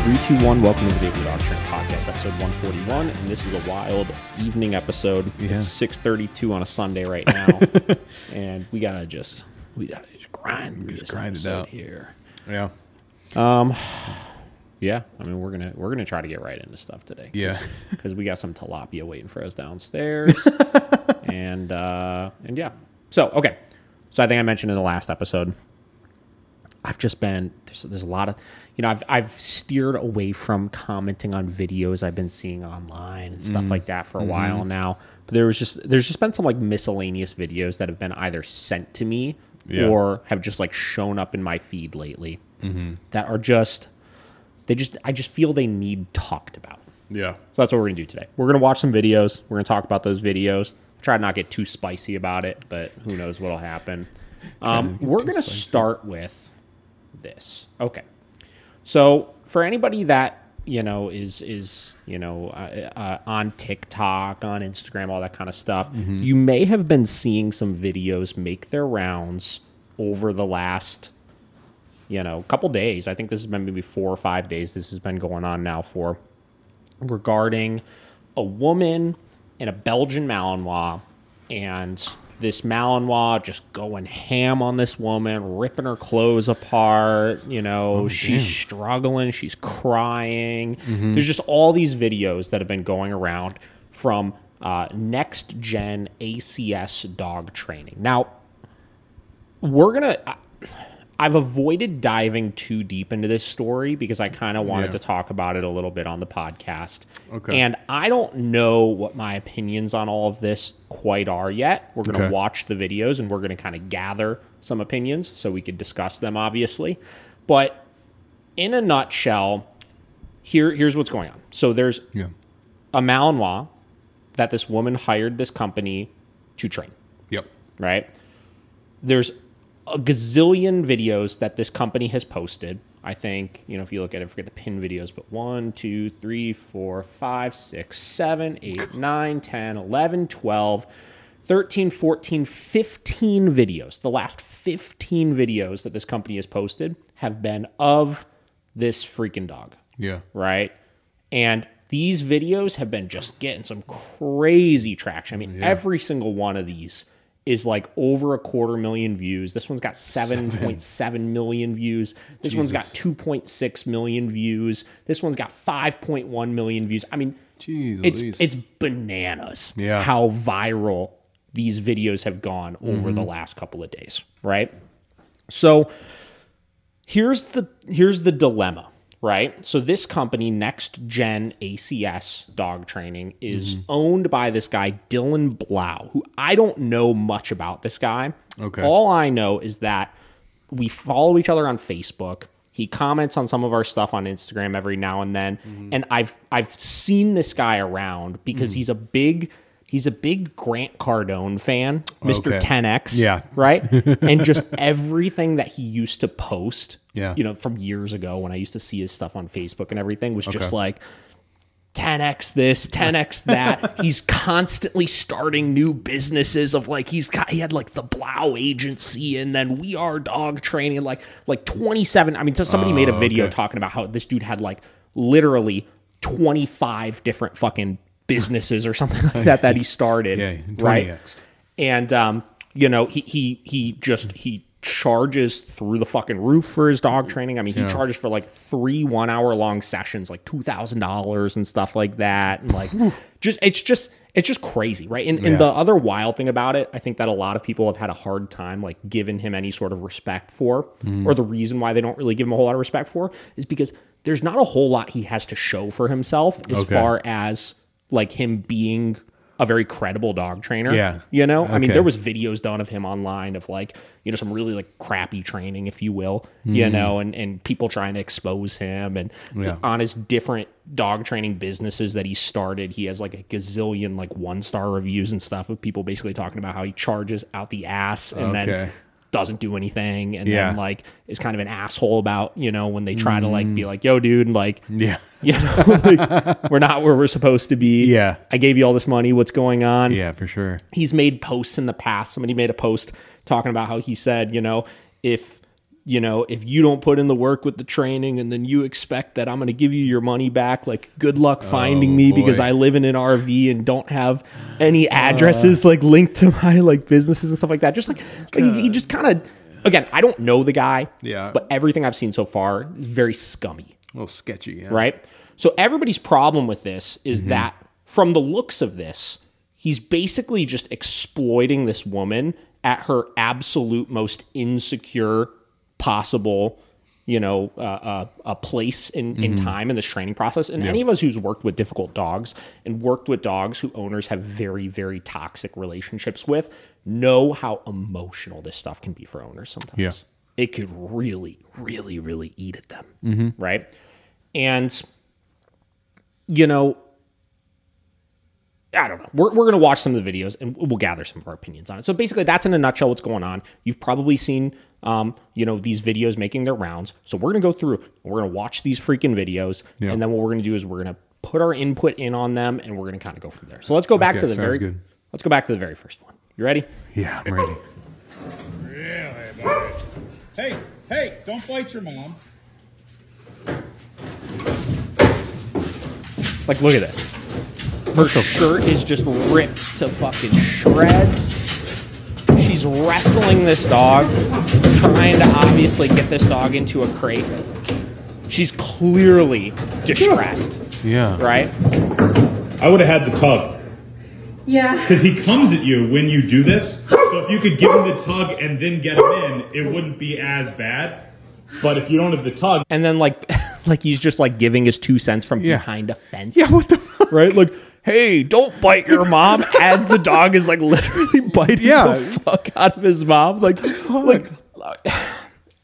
3, 2, 1. Welcome to the David the Dog Trainer podcast, episode 141. And this is a wild evening episode. Yeah. It's 6:32 on a Sunday right now, and we gotta just grind it out here. Yeah. Yeah. I mean, we're gonna try to get right into stuff today. Yeah. Because we got some tilapia waiting for us downstairs, and yeah. So okay. So I think I mentioned in the last episode, I've just been there's a lot of, I've steered away from commenting on videos I've been seeing online and stuff like that for a while now. But there's just been some like miscellaneous videos that have been either sent to me or have just like shown up in my feed lately that are I just feel they need talked about. Yeah. So that's what we're gonna do today. We're gonna watch some videos. We're gonna talk about those videos. Try to not get too spicy about it, but who knows what'll happen. We're gonna start with this. Okay. So for anybody that, is on TikTok, on Instagram, all that kind of stuff, you may have been seeing some videos make their rounds over the last, couple days. I think this has been maybe 4 or 5 days. This has been going on now regarding a woman and a Belgian Malinois, and this Malinois just going ham on this woman, ripping her clothes apart. She's struggling. She's crying. There's just all these videos that have been going around from next gen ACS dog training. Now, I've avoided diving too deep into this story because I kind of wanted to talk about it a little bit on the podcast. Okay. And I don't know what my opinions on all of this quite are yet. We're going to watch the videos and we're going to kind of gather some opinions so we could discuss them, obviously. But in a nutshell, here's what's going on. So there's a Malinois that this woman hired this company to train. Yep. Right? There's a gazillion videos that this company has posted. I think, if you look at it, forget the pin videos, but 1, 2, 3, 4, 5, 6, 7, 8, 9, 10, 11, 12, 13, 14, 15 videos. The last 15 videos that this company has posted have been of this freaking dog. Yeah. Right? And these videos have been just getting some crazy traction. I mean, every single one of these is like over 250,000 views. This one's got 7.7 million views. This one's got 2.6 million views. This one's got 5.1 million views. I mean, it's bananas how viral these videos have gone over the last couple of days, right? So here's the dilemma. Right. So this company, Next Gen ACS Dog Training, is owned by this guy, Dylan Blau, who I don't know much about this guy. Okay. All I know is that we follow each other on Facebook. He comments on some of our stuff on Instagram every now and then. And I've seen this guy around because he's a big Grant Cardone fan, Mr. 10X, right? And just everything that he used to post, from years ago when I used to see his stuff on Facebook and everything was just like 10X this, 10X that. He's constantly starting new businesses of like, he had like the Blau agency and then We Are Dog Training, like 27. I mean, so somebody made a video talking about how this dude had like literally 25 different fucking businesses or something like that he started, right? And he charges through the fucking roof for his dog training. I mean, he charges for like 3 1-hour-long sessions, like $2,000 and stuff like that, and like it's just crazy, right? And the other wild thing about it, I think that a lot of people have had a hard time like giving him any sort of respect for, or the reason why they don't really give him a whole lot of respect for is because there's not a whole lot he has to show for himself as far as like him being a very credible dog trainer. I mean, there was videos done of him online of like, some really like crappy training, if you will, and people trying to expose him and on his different dog training businesses that he started. He has like a gazillion like 1-star reviews and stuff of people basically talking about how he charges out the ass and then doesn't do anything and then like is kind of an asshole about, when they try to like be like, yo dude, like, like, we're not where we're supposed to be. I gave you all this money. What's going on? Yeah, for sure. He's made posts in the past. Somebody made a post talking about how he said, if you know, if you don't put in the work with the training and then you expect that I'm going to give you your money back, like, good luck finding me because I live in an RV and don't have any addresses like linked to my like businesses and stuff like that. Just like he just kind of, again, I don't know the guy, but everything I've seen so far is very scummy. A little sketchy, right? So everybody's problem with this is that from the looks of this, he's basically just exploiting this woman at her absolute most insecure possible, you know, a place in time in this training process. And any of us who's worked with difficult dogs and worked with dogs who owners have very, very toxic relationships with know how emotional this stuff can be for owners sometimes. Yeah. It could really, really, really eat at them, right? And, you know, I don't know. We're going to watch some of the videos and we'll gather some of our opinions on it. So basically, that's in a nutshell what's going on. You've probably seen, you know, these videos making their rounds. So we're going to go through. We're going to watch these freaking videos, and then what we're going to do is we're going to put our input in on them, and we're going to kind of go from there. So let's go back to the Let's go back to the very first one. You ready? Yeah, I'm ready. Really, buddy? Hey! Don't bite your mom. Like, look at this. Her shirt is just ripped to fucking shreds. She's wrestling this dog, trying to obviously get this dog into a crate. She's clearly distressed. Yeah. Right? I would have had the tug. Yeah. Because he comes at you when you do this. So if you could give him the tug and then get him in, it wouldn't be as bad. But if you don't have the tug... And then, like he's just, like, giving his 2 cents from behind a fence. Yeah, what the fuck? Right? Like, hey, don't bite your mom, as the dog is, like, literally biting the fuck out of his mom. Like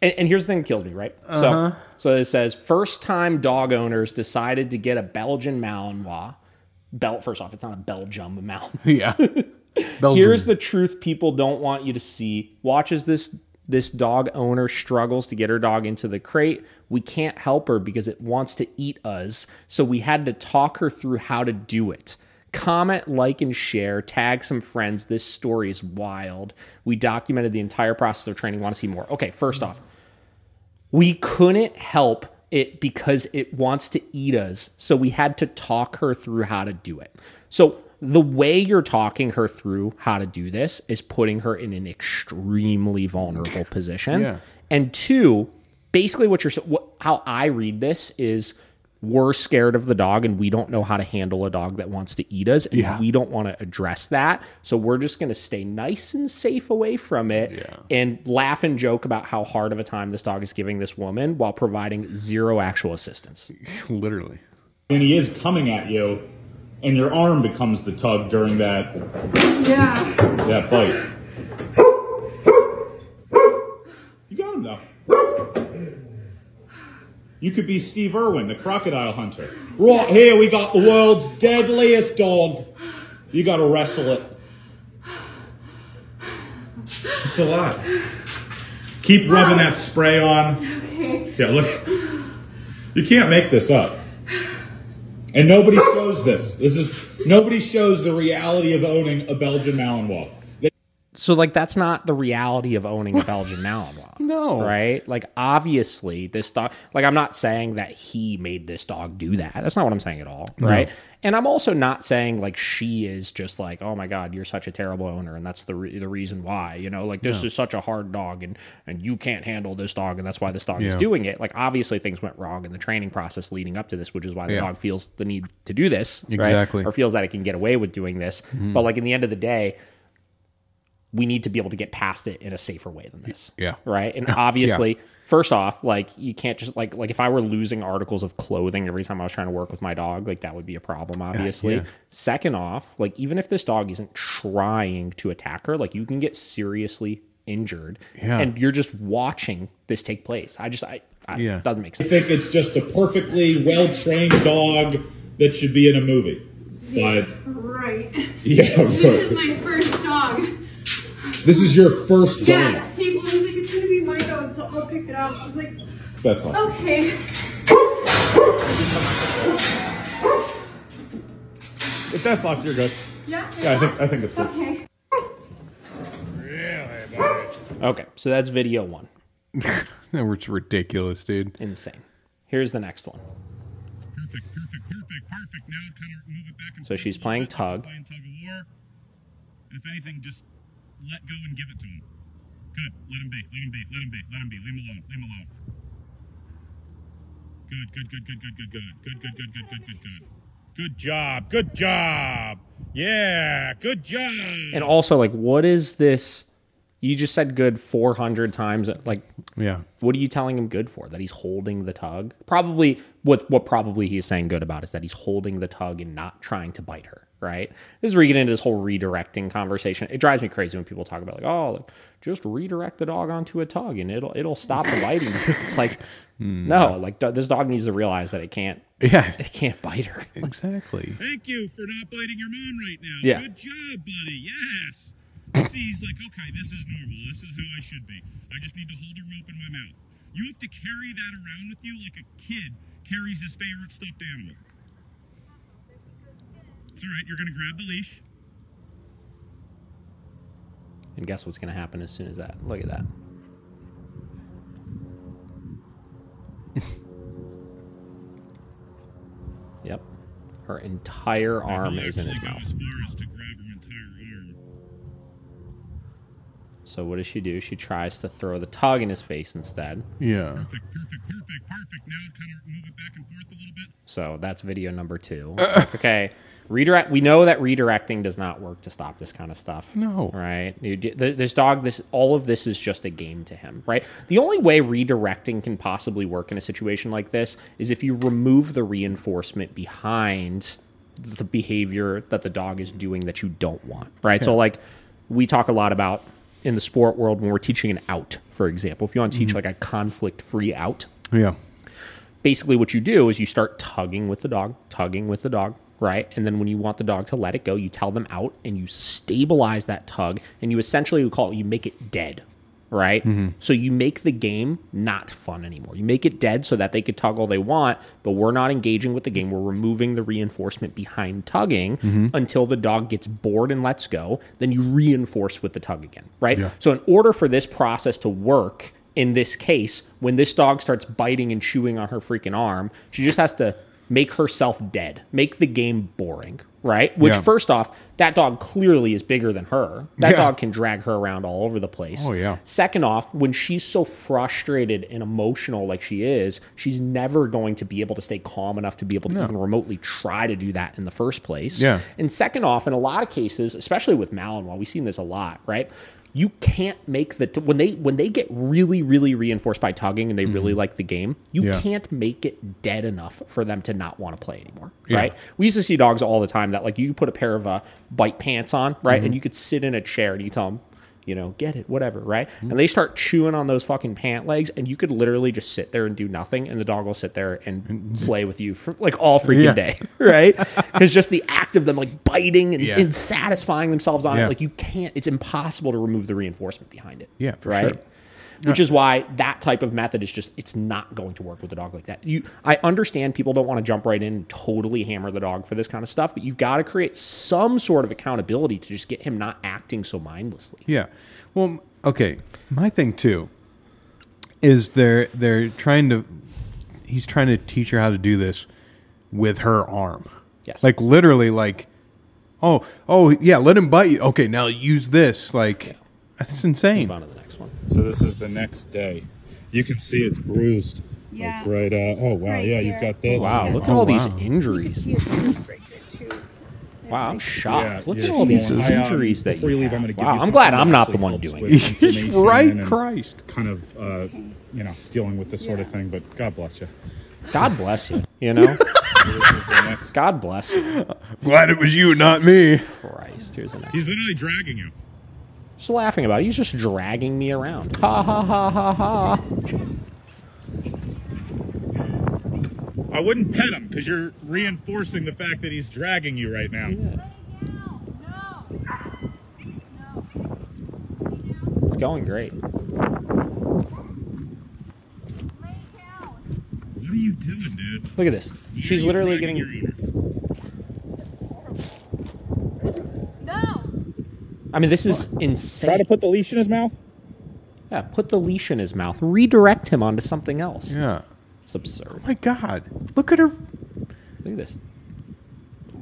and here's the thing that kills me, right? So it says, first-time dog owners decided to get a Belgian Malinois. First off, it's not a Belgium, a Malinois. Yeah. Here's the truth people don't want you to see. Watch as this dog owner struggles to get her dog into the crate. We can't help her because it wants to eat us, so we had to talk her through how to do it. Comment, like, and share. Tag some friends. This story is wild. We documented the entire process of training. Want to see more? Okay, first off, we couldn't help it because it wants to eat us, so we had to talk her through how to do it. So the way you're talking her through how to do this is putting her in an extremely vulnerable position. Yeah. And two, basically how I read this is we're scared of the dog and we don't know how to handle a dog that wants to eat us, and we don't want to address that. So we're just going to stay nice and safe away from it and laugh and joke about how hard of a time this dog is giving this woman while providing zero actual assistance. Literally. And he is coming at you, and your arm becomes the tug during that bite. You got him, though. You could be Steve Irwin, the crocodile hunter. Right here, we got the world's deadliest dog. You got to wrestle it. It's alive. Keep rubbing that spray on. Okay. Yeah, look. You can't make this up. And nobody shows this. Nobody shows the reality of owning a Belgian Malinois. So, like, that's not the reality of owning a Belgian Malinois. No. Right? Like, obviously, this dog... Like, I'm not saying that he made this dog do that. That's not what I'm saying at all. Right? No. And I'm also not saying, like, she is just like, oh, my God, you're such a terrible owner, and that's the reason why. You know, like, this is such a hard dog, and you can't handle this dog, and that's why this dog is doing it. Like, obviously, things went wrong in the training process leading up to this, which is why the dog feels the need to do this. Exactly. Right? Or feels that it can get away with doing this. But, like, in the end of the day... we need to be able to get past it in a safer way than this. Yeah. Right. And obviously, first off, like, you can't just like if I were losing articles of clothing every time I was trying to work with my dog, like, that would be a problem, obviously. Second off, like, even if this dog isn't trying to attack her, like, you can get seriously injured and you're just watching this take place. It doesn't make sense. I think it's just a perfectly well-trained dog that should be in a movie. But right. Yeah, this is my first dog. This is your first dog? Yeah, he was like, it's going to be my dog, so I'll pick it up. I was like, that's fine. Okay. If that's locked, you're good. Yeah, I think it's good. Okay. Really, buddy? Okay, so that's video one. That was ridiculous, dude. Insane. Here's the next one. Perfect. Now kind of move it back and So she's playing tug. Playing tug of war. And if anything, just let go and give it to him. Good. Let him be. Leave him alone. Good. Good job. Yeah, good job. And also, like, what is this? You just said good 400 times. Like, Yeah. what are you telling him good for? That he's holding the tug? Probably, what probably he's saying good about is that he's holding the tug and not trying to bite her, right? This is where you get into this whole redirecting conversation. It drives me crazy when people talk about, like, oh, like, just redirect the dog onto a tug and it'll stop the biting. It's like, no, like, this dog needs to realize that it can't bite her. Exactly. Thank you for not biting your mom right now. Yeah. Good job, buddy. Yes. See, he's like, okay, this is normal. This is how I should be. I just need to hold a rope in my mouth. You have to carry that around with you like a kid carries his favorite stuffed animal. It's all right. You're going to grab the leash. And guess what's going to happen as soon as that? Look at that. Yep. Her entire arm is in his Actually go mouth. as far as to grab her entire arm. So what does she do? She tries to throw the tug in his face instead. Yeah. Perfect. Now kind of move it back and forth a little bit. So that's video number 2. It's like, okay, redirect. We know that redirecting does not work to stop this kind of stuff. No. Right? This dog, all of this is just a game to him, right? The only way redirecting can possibly work in a situation like this is if you remove the reinforcement behind the behavior that the dog is doing that you don't want, right? Yeah. So, like, we talk a lot about in the sport world when we're teaching an out, for example. If you want to teach like a conflict-free out, Yeah. basically what you do is you start tugging with the dog, right? And then when you want the dog to let it go, you tell them out and you stabilize that tug and you essentially you make it dead, right? So you make the game not fun anymore. You make it dead so that they could tug all they want, but we're not engaging with the game. We're removing the reinforcement behind tugging until the dog gets bored and lets go. Then you reinforce with the tug again, right? Yeah. So in order for this process to work, in this case, when this dog starts biting and chewing on her freaking arm, she just has to make herself dead, make the game boring, right? Which, first off, that dog clearly is bigger than her. That dog can drag her around all over the place. Oh, yeah. Second off, when she's so frustrated and emotional like she is, she's never going to be able to stay calm enough to be able to even remotely try to do that in the first place. Yeah. And second off, in a lot of cases, especially with Malinois, we've seen this a lot, right? You can't make when they get really, really reinforced by tugging and they really like the game, you can't make it dead enough for them to not want to play anymore, right? We used to see dogs all the time that, like, you put a pair of bite pants on, right? And you could sit in a chair and you tell them, you know, get it, whatever, right? And they start chewing on those fucking pant legs and you could literally just sit there and do nothing and the dog will sit there and play with you for like all freaking day, right? Because just the act of them like biting and satisfying themselves on it, like you can't, it's impossible to remove the reinforcement behind it. Yeah, for right? sure. Which is why that type of method is just, it's not going to work with a dog like that. I understand people don't want to jump right in and totally hammer the dog for this kind of stuff, but you've got to create some sort of accountability to just get him not acting so mindlessly. Yeah. Well, okay. My thing too is they're trying to, he's trying to teach her how to do this with her arm. Yes. Like literally like, oh yeah, let him bite you. Okay, now use this. Like, that's insane. Move on to the next one. So this is the next day. You can see it's bruised. Yeah. Like right. Oh wow. Right Yeah, here. you've got this. Wow, look at Oh, all these wow. injuries. You can see right here, too. Wow, I'm shocked. Look at yeah, all these Jesus. injuries that Before you leave, have. I'm gonna give Wow, you I'm glad something I'm that not the actually one helps doing with it. information Right, and Christ. Kind of, dealing with this sort of thing. But God bless you. God bless you, you know? So this is the next. God bless you. Glad it was you, not me. Christ, here's the next. He's literally dragging you. Just laughing about it. He's just dragging me around. Ha ha ha ha ha. I wouldn't pet him because you're reinforcing the fact that he's dragging you right now. It's going great. What are you doing, dude? Look at this. She's literally getting... No. I mean, this is insane. Try to put the leash in his mouth. Yeah, put the leash in his mouth. Redirect him onto something else. Yeah. It's absurd. Oh my God. Look at her. Look at this.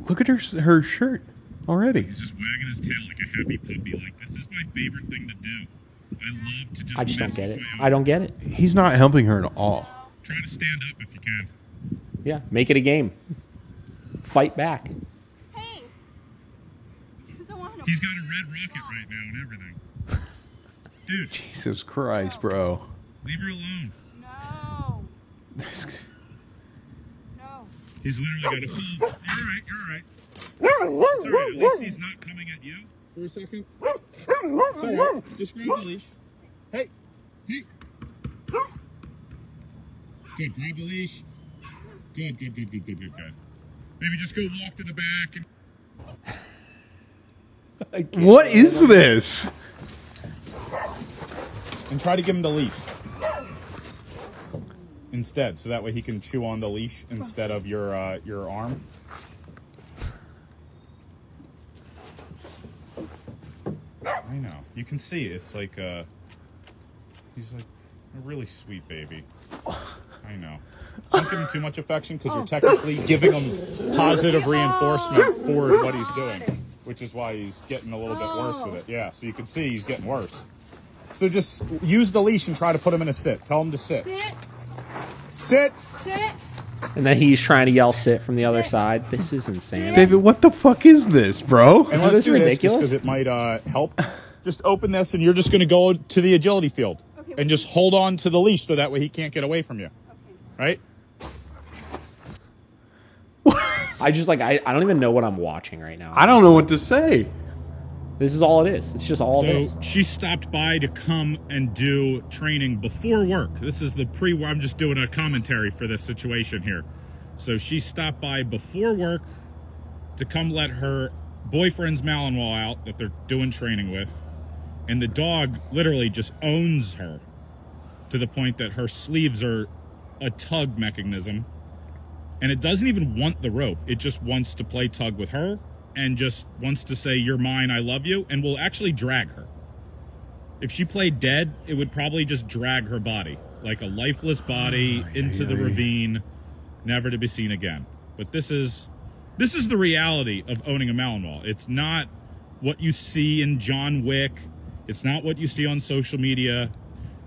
Look at her shirt already. He's just wagging his tail like a happy puppy. Like, this is my favorite thing to do. I love to just I just mess don't get with it. my own. I don't get it. He's not helping her at all. Try to stand up if you can. Yeah, make it a game. Fight back. Hey! He's got a red rocket right now and everything. Dude, Jesus Christ, bro. leave her alone. No! This- No! He's literally got a full... You're all right, you're all right. It's all right. At least he's not coming at you for a second. It's all right. Just grab the leash. Hey. Hey. Good. Grab the leash. Good. Maybe just go walk to the back and... What is this? And try to give him the leash instead, so that way he can chew on the leash instead of your arm. I know. You can see it's like he's like a really sweet baby. I know. Don't give him too much affection because you're technically giving him positive reinforcement for what he's doing, which is why he's getting a little bit worse with it. Yeah, so you can see he's getting worse. So just use the leash and try to put him in a sit. Tell him to sit. Sit! Sit! Sit! And then he's trying to yell sit from the other side. This is insane. David, what the fuck is this, bro? And Isn't let's this do ridiculous? because it might help. Just open this, and you're just going to go to the agility field and just hold on to the leash so that way he can't get away from you. Right? I just like I don't even know what I'm watching right now. I don't know what to say. This is all it is. It's just all So this. she stopped by to come and do training before work. This is the I'm just doing a commentary for this situation here. So she stopped by before work to come let her boyfriend's Malinois out that they're doing training with. And the dog literally just owns her to the point that her sleeves are a tug mechanism. And it doesn't even want the rope. It just wants to play tug with her and just wants to say, "You're mine, I love you," and will actually drag her. If she played dead, it would probably just drag her body, like a lifeless body, into the ravine, never to be seen again. But this is the reality of owning a Malinois. It's not what you see in John Wick. It's not what you see on social media.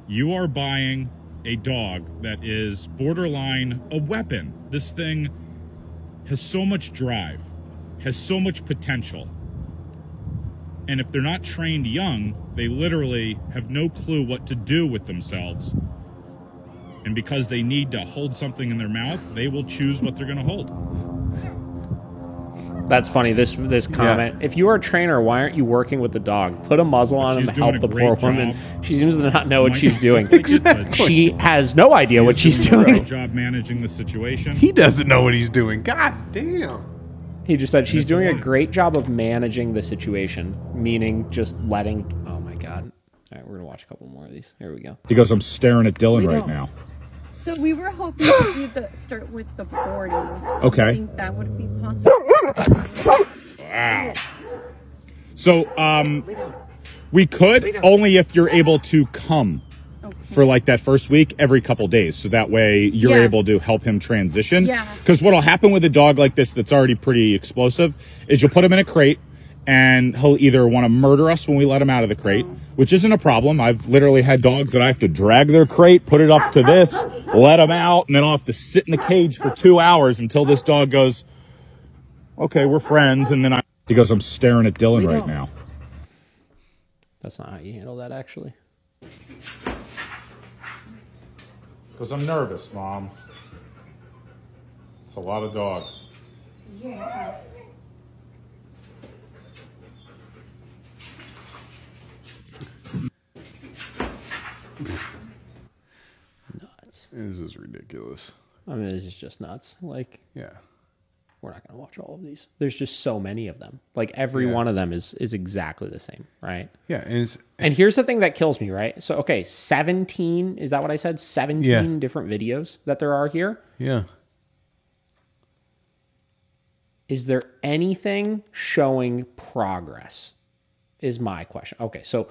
You are buying a dog that is borderline a weapon. This thing has so much drive, has so much potential. And if they're not trained young, they literally have no clue what to do with themselves. And because they need to hold something in their mouth, they will choose what they're going to hold. That's funny. This comment. If you are a trainer, why aren't you working with the dog? Put a muzzle on him. She's doing Help a the poor great woman. job. She seems to not know what Might- she's doing. Exactly. She has no idea what she's doing a doing. great job managing the situation. He doesn't know what he's doing. God damn. He just said she's it's a doing a lot. great job of managing the situation, meaning just letting. Oh my god! All right, we're gonna watch a couple more of these. Here we go. He goes, "I'm staring at Dylan right now." So we were hoping to do start with the boarding. Okay. I think that would be possible. Wow. So, we could only if you're able to come for like that first week every couple days. So that way you're Yeah. able to help him transition. Yeah. Because what'll happen with a dog like this that's already pretty explosive is you'll put him in a crate and he'll either want to murder us when we let him out of the crate, which isn't a problem. I've literally had dogs that I have to drag their crate, put it up to this, let them out, and then I'll have to sit in the cage for 2 hours until this dog goes, "Okay, we're friends." And then he goes, "I'm staring at Dylan right now." That's not how you handle that, actually. Because I'm nervous, Mom. It's a lot of dogs. Nuts. This is ridiculous. I mean, this is just nuts. Like, Yeah. we're not gonna watch all of these. There's just so many of them. Like every one of them is exactly the same, right? Yeah, and it's, And here's the thing that kills me, right? So, okay, 17, is that what I said? 17 different videos that there are here. yeah. Is there anything showing progress? Is my question. Okay, so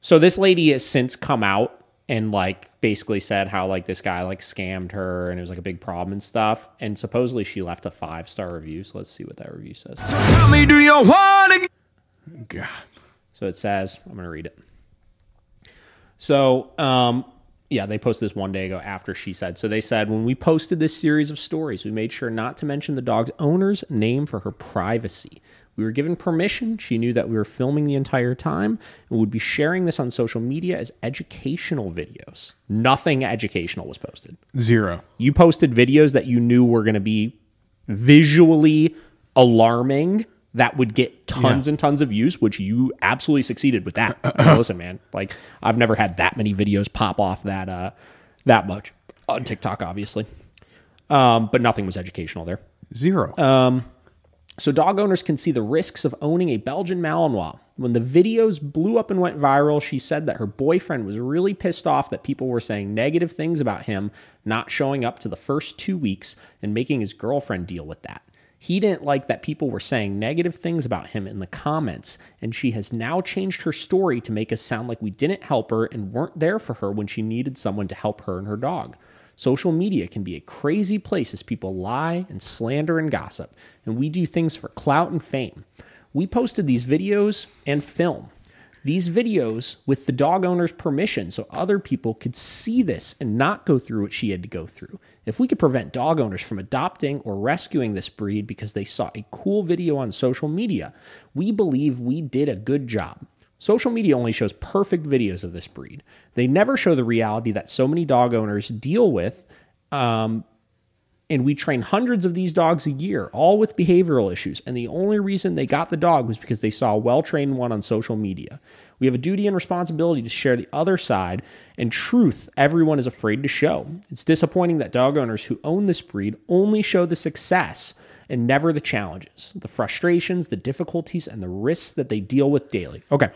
So this lady has since come out and like basically said how like this guy like scammed her and it was like a big problem and stuff. And supposedly she left a 5-star review. So let's see what that review says. So tell me, do you want to... God. So it says, I'm going to read it. So, yeah, they posted this one day ago after she said. So they said, when we posted this series of stories, we made sure not to mention the dog's owner's name for her privacy. We were given permission. She knew that we were filming the entire time and would be sharing this on social media as educational videos. Nothing educational was posted. 0. You posted videos that you knew were going to be visually alarming that would get tons and tons of views, which you absolutely succeeded with that. Listen, man, like I've never had that many videos pop off that much on TikTok, obviously. But nothing was educational there. 0. So dog owners can see the risks of owning a Belgian Malinois. When the videos blew up and went viral, she said that her boyfriend was really pissed off that people were saying negative things about him, not showing up to the first 2 weeks and making his girlfriend deal with that. He didn't like that people were saying negative things about him in the comments, and she has now changed her story to make us sound like we didn't help her and weren't there for her when she needed someone to help her and her dog. Social media can be a crazy place as people lie and slander and gossip, and we do things for clout and fame. We posted these videos and film. These videos with the dog owner's permission so other people could see this and not go through what she had to go through. If we could prevent dog owners from adopting or rescuing this breed because they saw a cool video on social media, we believe we did a good job. Social media only shows perfect videos of this breed. They never show the reality that so many dog owners deal with, and we train hundreds of these dogs a year, all with behavioral issues. And the only reason they got the dog was because they saw a well-trained one on social media. We have a duty and responsibility to share the other side and truth everyone is afraid to show. It's disappointing that dog owners who own this breed only show the success and never the challenges, the frustrations, the difficulties, and the risks that they deal with daily. Okay.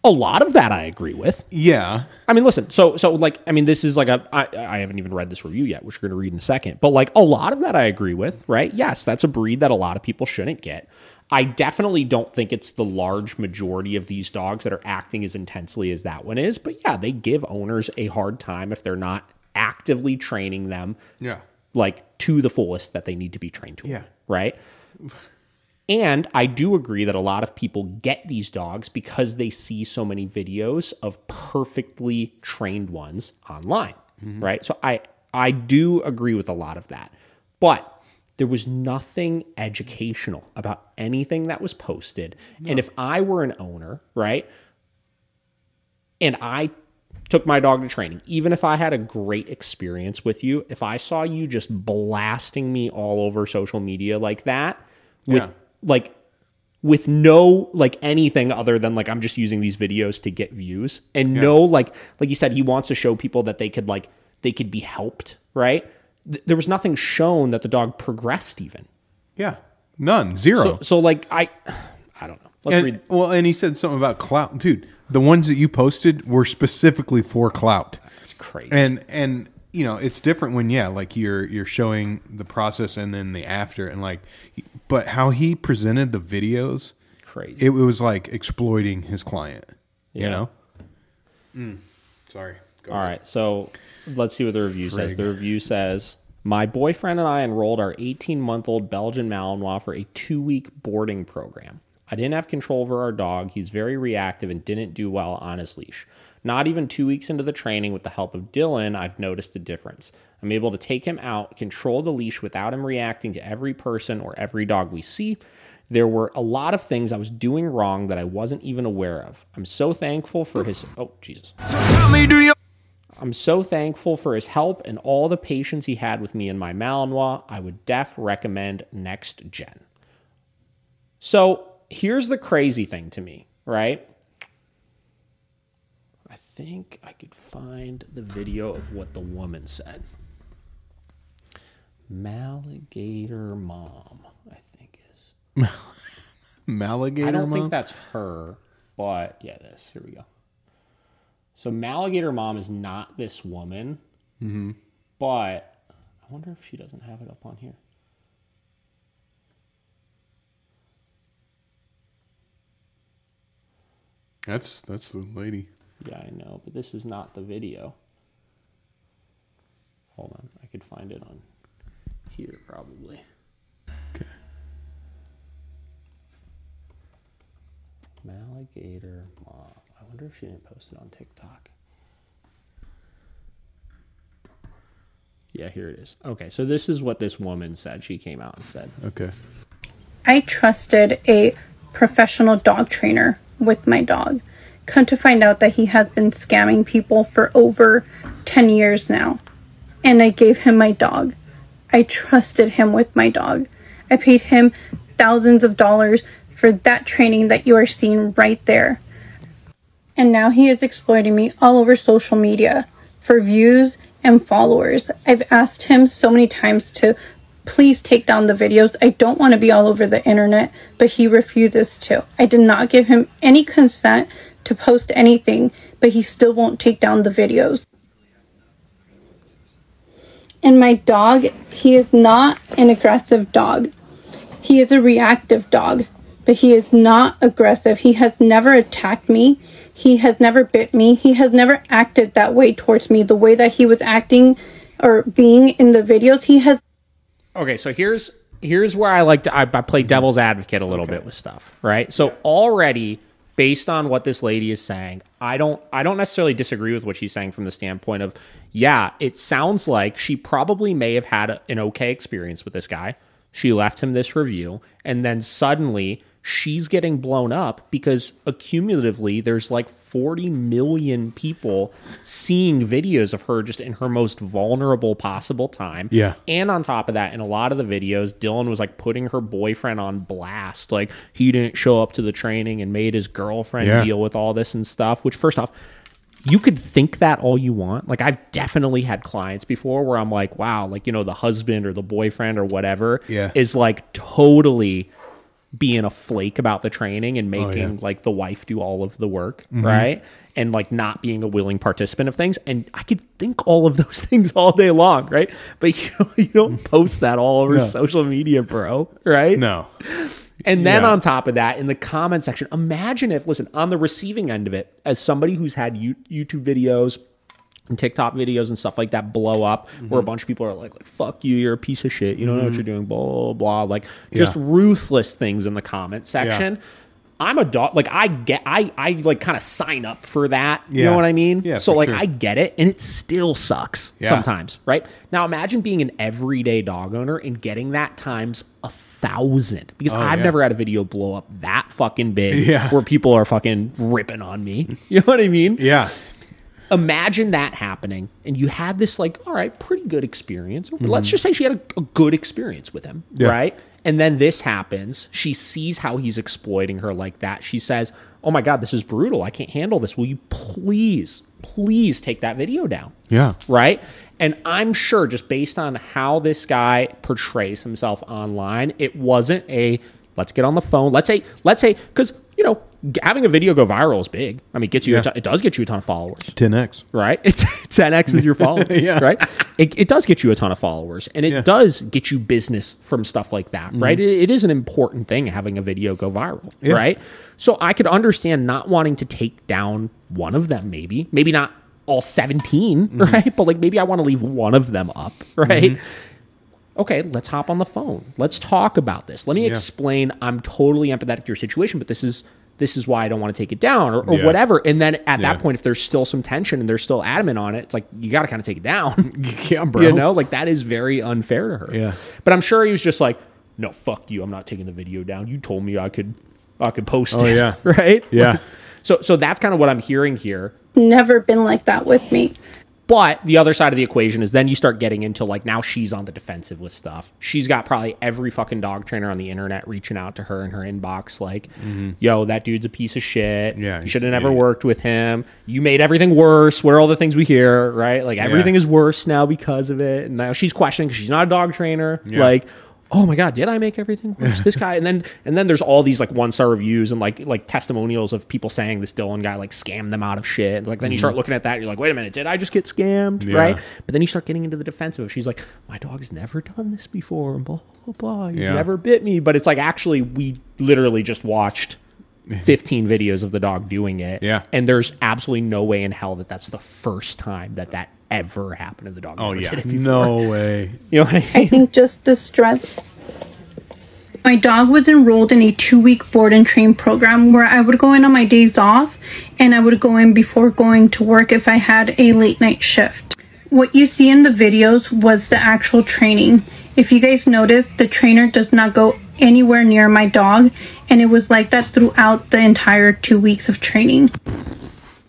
A lot of that I agree with. Yeah. I mean, listen, so like, I mean, this is like I haven't even read this review yet, which we're going to read in a second, but like a lot of that I agree with, right? Yes, that's a breed that a lot of people shouldn't get. I definitely don't think it's the large majority of these dogs that are acting as intensely as that one is, but yeah, they give owners a hard time if they're not actively training them. Yeah. Like to the fullest that they need to be trained to. Yeah. Right. And I do agree that a lot of people get these dogs because they see so many videos of perfectly trained ones online, right? So I do agree with a lot of that. But there was nothing educational about anything that was posted. No. And if I were an owner, right, and I took my dog to training, even if I had a great experience with you, if I saw you just blasting me all over social media like that, with no like anything other than like I'm just using these videos to get views and no like you said, he wants to show people that they could be helped, right? There was nothing shown that the dog progressed even. Yeah, none, 0. So like I don't know. Let's read. Well, and he said something about clout, dude. The ones that you posted were specifically for clout. That's crazy. And you know, it's different when like you're showing the process and then the after and like, but how he presented the videos, crazy. It was like exploiting his client. You know. Sorry. All right, so let's see what the review says. The review says, my boyfriend and I enrolled our 18-month-old Belgian Malinois for a 2-week boarding program. I didn't have control over our dog. He's very reactive and didn't do well on his leash. Not even 2 weeks into the training with the help of Dylan, I've noticed the difference. I'm able to take him out, control the leash without him reacting to every person or every dog we see. There were a lot of things I was doing wrong that I wasn't even aware of. I'm so thankful for his... Oh, Jesus. So tell me, do you... I'm so thankful for his help and all the patience he had with me and my Malinois. I would recommend Next Gen. So here's the crazy thing to me, right? I think I could find the video of what the woman said. Maligator Mom, I think is. Maligator I don't Mom? think that's her, but yeah, it is. Here we go. So Maligator Mom is not this woman, but I wonder if she doesn't have it up on here. That's the lady. Yeah, I know, but this is not the video. Hold on, I could find it on here probably. Okay. Alligator mom. I wonder if she didn't post it on TikTok. Yeah, here it is. Okay, so this is what this woman said. She came out and said. Okay. I trusted a professional dog trainer with my dog. Come to find out that he has been scamming people for over 10 years now. And I gave him my dog. I trusted him with my dog. I paid him thousands of dollars for that training that you are seeing right there. And now he is exploiting me all over social media for views and followers. I've asked him so many times to please take down the videos. I don't want to be all over the internet, but he refuses to. I did not give him any consent to post anything, but he still won't take down the videos. And my dog, he is not an aggressive dog. He is a reactive dog, but he is not aggressive. He has never attacked me. He has never bit me. He has never acted that way towards me. The way that he was acting or being in the videos, he has. Okay, so here's where I play devil's advocate a little bit with stuff, right? So already, based on what this lady is saying, I don't necessarily disagree with what she's saying from the standpoint of, yeah, it sounds like she probably may have had an okay experience with this guy. She left him this review, and then suddenly she's getting blown up because accumulatively there's like 40 million people seeing videos of her just in her most vulnerable possible time. Yeah. And on top of that, in a lot of the videos, Dylan was like putting her boyfriend on blast. Like he didn't show up to the training and made his girlfriend deal with all this and stuff, which first off, you could think that all you want. Like I've definitely had clients before where I'm like, wow, like, you know, the husband or the boyfriend or whatever is like totally being a flake about the training and making like the wife do all of the work, right? And like not being a willing participant of things. And I could think all of those things all day long, right? But you don't post that all over social media, bro, right? No. And then on top of that, in the comment section, imagine if, listen, on the receiving end of it, as somebody who's had YouTube videos and TikTok videos and stuff like that blow up, where a bunch of people are like, fuck you, you're a piece of shit, you don't know what you're doing, blah, blah, blah. Like, just ruthless things in the comment section. I'm a dog. Like, I like kind of sign up for that. You know what I mean? Yeah, so, like, sure. I get it. And it still sucks sometimes, right? Now, imagine being an everyday dog owner and getting that times 1,000. Because I've never had a video blow up that fucking big where people are fucking ripping on me. You know what I mean? Yeah. Imagine that happening, and you had this, like, all right, pretty good experience. Let's just say she had a good experience with him, right? And then this happens. She sees how he's exploiting her like that. She says, oh, my God, this is brutal. I can't handle this. Will you please take that video down? Yeah. Right? And I'm sure, just based on how this guy portrays himself online, it wasn't a, let's get on the phone. Let's say, because, you know, having a video go viral is big. I mean, it does get you a ton of followers. 10x. Right? It's 10x is your followers, right? It does get you a ton of followers, and it does get you business from stuff like that, right? It is an important thing, having a video go viral, right? So I could understand not wanting to take down one of them, maybe not all 17, right? But like maybe I want to leave one of them up, right? Okay, let's hop on the phone. Let's talk about this. Let me explain. I'm totally empathetic to your situation, but this is why I don't want to take it down or whatever. And then at that point, if there's still some tension and they're still adamant on it, it's like, you got to kind of take it down. Yeah, bro. You know, like that is very unfair to her. Yeah. But I'm sure he was just like, no, fuck you. I'm not taking the video down. You told me I could post it. Yeah. Right? Yeah. So that's kind of what I'm hearing here. Never been like that with me. But the other side of the equation is then you start getting into like, now she's on the defensive with stuff. She's got probably every fucking dog trainer on the internet reaching out to her in her inbox like, yo, that dude's a piece of shit. Yeah, you should have never worked with him. You made everything worse. What are all the things we hear, right? Like everything is worse now because of it. And now she's questioning because she's not a dog trainer. Like, oh my God, did I make everything worse? This guy, and then there's all these like 1-star reviews and like testimonials of people saying this Dylan guy like scammed them out of shit. And, like then you start looking at that, and you're like, wait a minute, did I just get scammed? Right? But then you start getting into the defensive. She's like, my dog's never done this before, and blah blah blah. He's never bit me. But it's like, actually, we literally just watched 15 videos of the dog doing it. Yeah. And there's absolutely no way in hell that that's the first time that ever happened to the dog. Oh, Never yeah. did it before. No way. You know what I mean? I think just the stress. My dog was enrolled in a 2-week board and train program where I would go in on my days off and I would go in before going to work if I had a late night shift. What you see in the videos was the actual training. If you guys notice, the trainer does not go anywhere near my dog, and it was like that throughout the entire 2 weeks of training.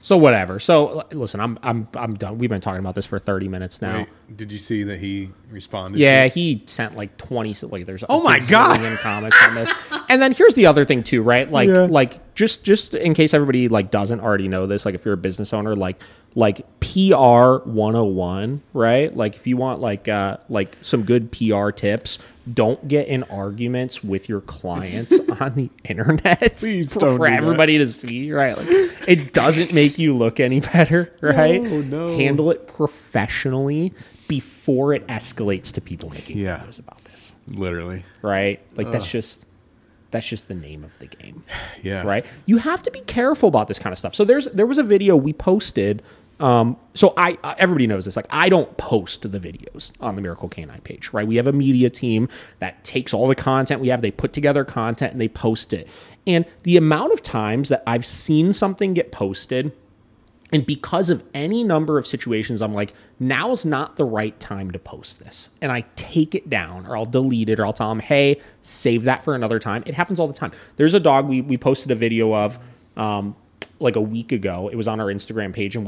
So whatever. So listen, I'm done. We've been talking about this for 30 minutes now. Wait, did you see that he responded? Yeah, he sent like 20. Like there's Oh my God. comments on this. And then here's the other thing too, right? Like just in case everybody like doesn't already know this, like if you're a business owner, like PR 101, right? Like if you want like some good PR tips, don't get in arguments with your clients on the internet. Please don't for do that. everybody to see, right? Like it doesn't make you look any better, right? No. Handle it professionally before it escalates to people making Yeah. videos about this, Literally. right? Like that's just the name of the game. Yeah. Right? You have to be careful about this kind of stuff. So there was a video we posted. So I everybody knows this. Like I don't post the videos on the Miracle Canine page, right? We have a media team that takes all the content we have. They put together content and they post it. And the amount of times that I've seen something get posted, and because of any number of situations, I'm like, now's not the right time to post this. And I take it down or I'll delete it or I'll tell them, hey, save that for another time. It happens all the time. There's a dog we posted a video of like a week ago. It was on our Instagram page and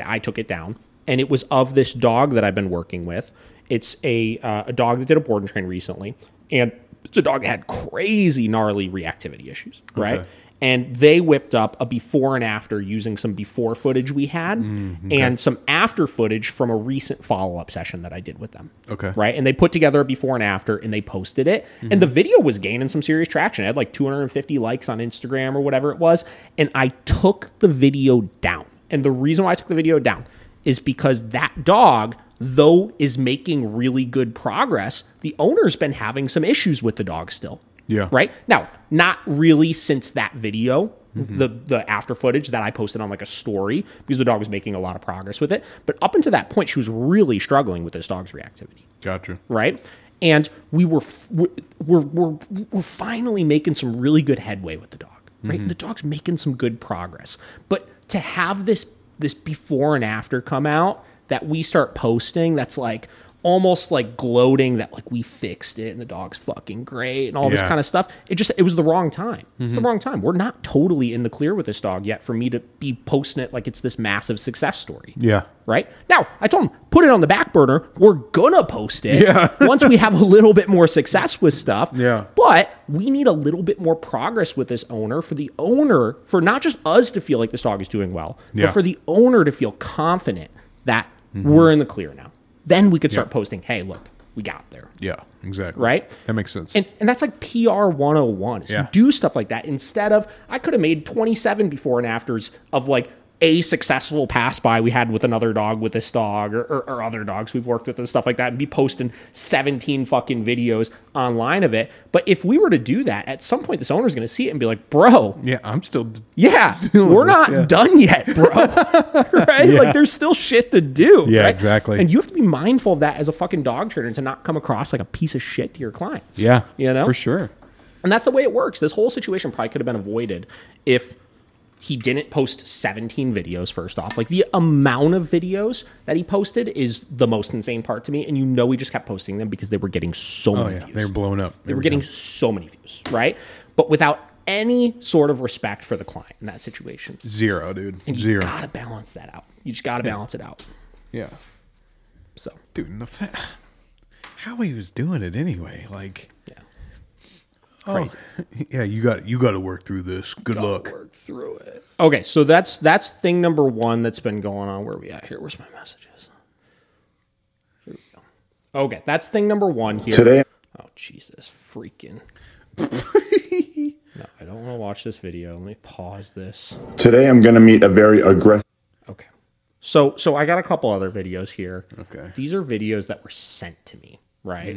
I took it down. And it was of this dog that I've been working with. It's a dog that did a board and train recently. And it's a dog that had crazy gnarly reactivity issues, right? Okay. And they whipped up a before and after using some before footage we had and some after footage from a recent follow-up session that I did with them. Okay. Right? And they put together a before and after and they posted it. And the video was gaining some serious traction. It had like 250 likes on Instagram or whatever it was. And I took the video down. And the reason why I took the video down is because that dog, though, is making really good progress, the owner's been having some issues with the dog still. Yeah. Right? Now, not really since that video, the after footage that I posted on like a story, because the dog was making a lot of progress with it. But up until that point, she was really struggling with this dog's reactivity. Gotcha. Right? And we're finally making some really good headway with the dog. Right? The dog's making some good progress. But to have this before and after come out that we start posting, that's like almost like gloating that like we fixed it and the dog's fucking great and all this kind of stuff. It was the wrong time. It's the wrong time. We're not totally in the clear with this dog yet for me to be posting it like it's this massive success story. Yeah. Right? Now, I told him, put it on the back burner. We're gonna post it Yeah. once we have a little bit more success with stuff. Yeah. But we need a little bit more progress with this owner, for not just us to feel like this dog is doing well, Yeah. but for the owner to feel confident that we're in the clear now. Then we could start posting, hey, look, we got there. Yeah. Exactly. Right? That makes sense. And that's like PR 101. Is Yeah. You do stuff like that instead of, I could have made 27 before and afters of like a successful pass by we had with another dog with this dog or other dogs we've worked with and stuff like that and be posting 17 fucking videos online of it. But if we were to do that, at some point this owner's going to see it and be like, bro, yeah, I'm still. we're not done yet, bro. Right? Yeah. Like there's still shit to do. Yeah, right? exactly. And you have to be mindful of that as a fucking dog trainer to not come across like a piece of shit to your clients. Yeah. You know? For sure. And that's the way it works. This whole situation probably could have been avoided if he didn't post 17 videos first off. Like the amount of videos that he posted is the most insane part to me. And he just kept posting them because they were getting so many views. They were blowing up. They were getting so many views, right? But without any sort of respect for the client in that situation. Zero, dude. And Zero. you gotta balance that out. You just gotta balance it out. Yeah. So, Dude, how he was doing it anyway. Like, yeah. crazy. Yeah, you got to work through this. Good luck. Work through it. Okay, so that's thing number one that's been going on. Where are we at here? Where's my messages? Here we go. Okay, that's thing number one here. Today- Oh, Jesus freaking. No, I don't want to watch this video. Let me pause this. Today I'm going to meet a very aggressive. Okay. So I got a couple other videos here. Okay. These are videos that were sent to me, right?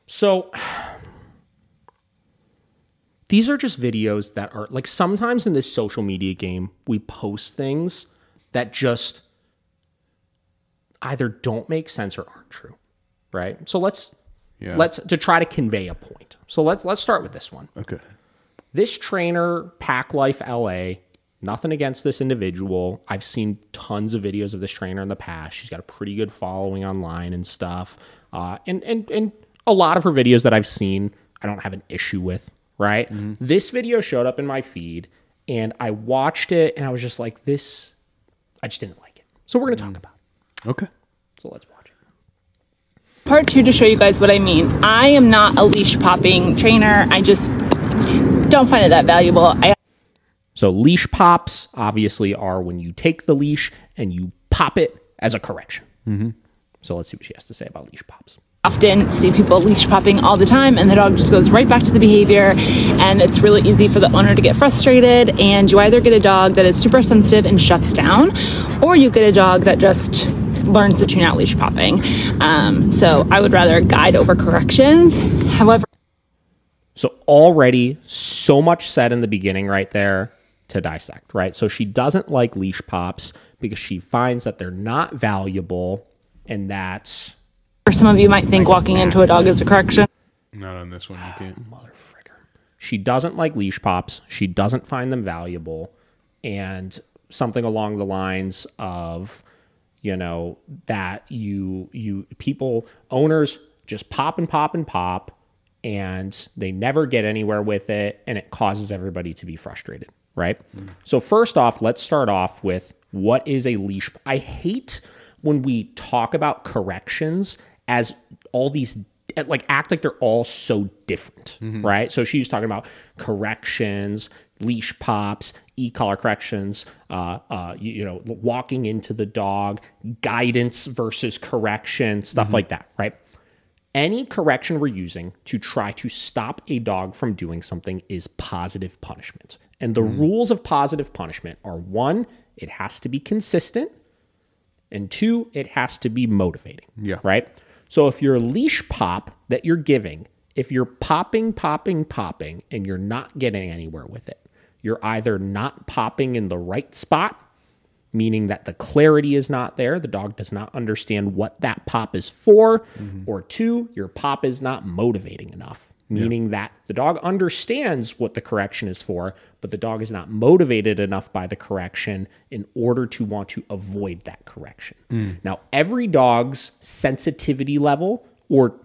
So these are just videos that are like, sometimes in this social media game, we post things that just either don't make sense or aren't true, right? So let's to try to convey a point. So let's start with this one. Okay. This trainer, Pack Life LA, nothing against this individual. I've seen tons of videos of this trainer in the past. She's got a pretty good following online and stuff. And a lot of her videos that I've seen, I don't have an issue with, right? This video showed up in my feed and I watched it and I was just like, this, I just didn't like it. So we're going to talk about it. Okay. So let's watch it. Part 2 to show you guys what I mean. I am not a leash popping trainer. I just don't find it that valuable. So leash pops obviously are when you take the leash and you pop it as a correction. So let's see what she has to say about leash pops. Often see people leash popping all the time and the dog just goes right back to the behavior, and it's really easy for the owner to get frustrated, and you either get a dog that is super sensitive and shuts down, or you get a dog that just learns to tune out leash popping. So I would rather guide over corrections. However, so already so much said in the beginning right there to dissect, right? So she doesn't like leash pops because she finds that they're not valuable, and that's... Some of you might think walking into a dog is a correction. Not on this one, you can't. Mother fricker. She doesn't like leash pops. She doesn't find them valuable. And something along the lines of, you know, that owners just pop and pop and pop, and they never get anywhere with it, and it causes everybody to be frustrated, right? So first off, let's start off with what is a leash. I hate when we talk about corrections as all these, like, act like they're all so different, right? So she's talking about corrections, leash pops, e-collar corrections, walking into the dog, guidance versus correction, stuff like that, right? Any correction we're using to try to stop a dog from doing something is positive punishment. And the rules of positive punishment are: 1, it has to be consistent, and 2, it has to be motivating, right? So if your leash pop that you're giving, if you're popping, and you're not getting anywhere with it, you're either not popping in the right spot, meaning that the clarity is not there, the dog does not understand what that pop is for, or 2, your pop is not motivating enough, meaning that the dog understands what the correction is for, but the dog is not motivated enough by the correction in order to want to avoid that correction. Now, every dog's sensitivity level or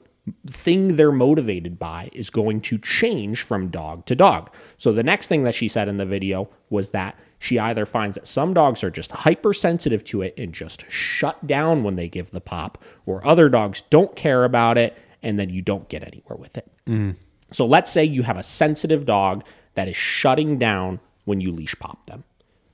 thing they're motivated by is going to change from dog to dog. So the next thing that she said in the video was that she either finds that some dogs are just hypersensitive to it and just shut down when they give the pop, or other dogs don't care about it and then you don't get anywhere with it. So let's say you have a sensitive dog that is shutting down when you leash pop them.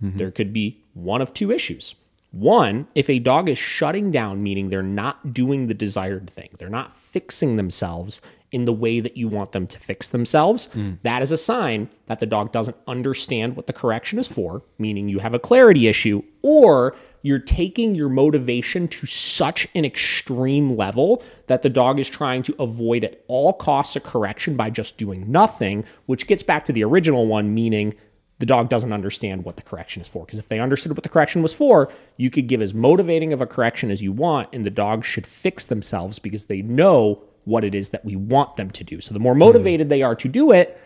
There could be one of 2 issues. 1, if a dog is shutting down, meaning they're not doing the desired thing, they're not fixing themselves in the way that you want them to fix themselves, that is a sign that the dog doesn't understand what the correction is for, meaning you have a clarity issue, or you're taking your motivation to such an extreme level that the dog is trying to avoid at all costs a correction by just doing nothing, which gets back to the original one, meaning the dog doesn't understand what the correction is for. Because if they understood what the correction was for, you could give as motivating of a correction as you want, and the dog should fix themselves because they know what it is that we want them to do. So the more motivated they are to do it,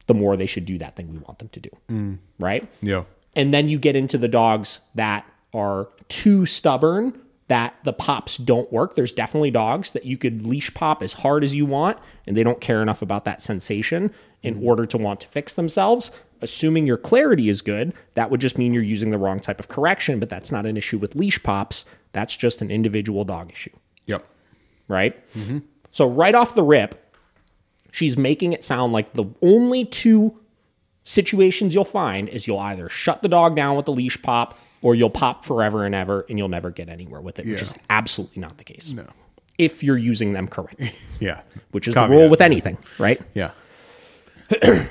the more they should do that thing we want them to do, right? Yeah. And then you get into the dogs that are too stubborn, that the pops don't work. There's definitely dogs that you could leash pop as hard as you want, and they don't care enough about that sensation in order to want to fix themselves. Assuming your clarity is good, that would just mean you're using the wrong type of correction, but that's not an issue with leash pops. That's just an individual dog issue. Yep. Right? So right off the rip, she's making it sound like the only 2 situations you'll find is you'll either shut the dog down with the leash pop, or you'll pop forever and ever and you'll never get anywhere with it, which is absolutely not the case. No. If you're using them correctly. Yeah. Which is the rule with anything, right? Yeah.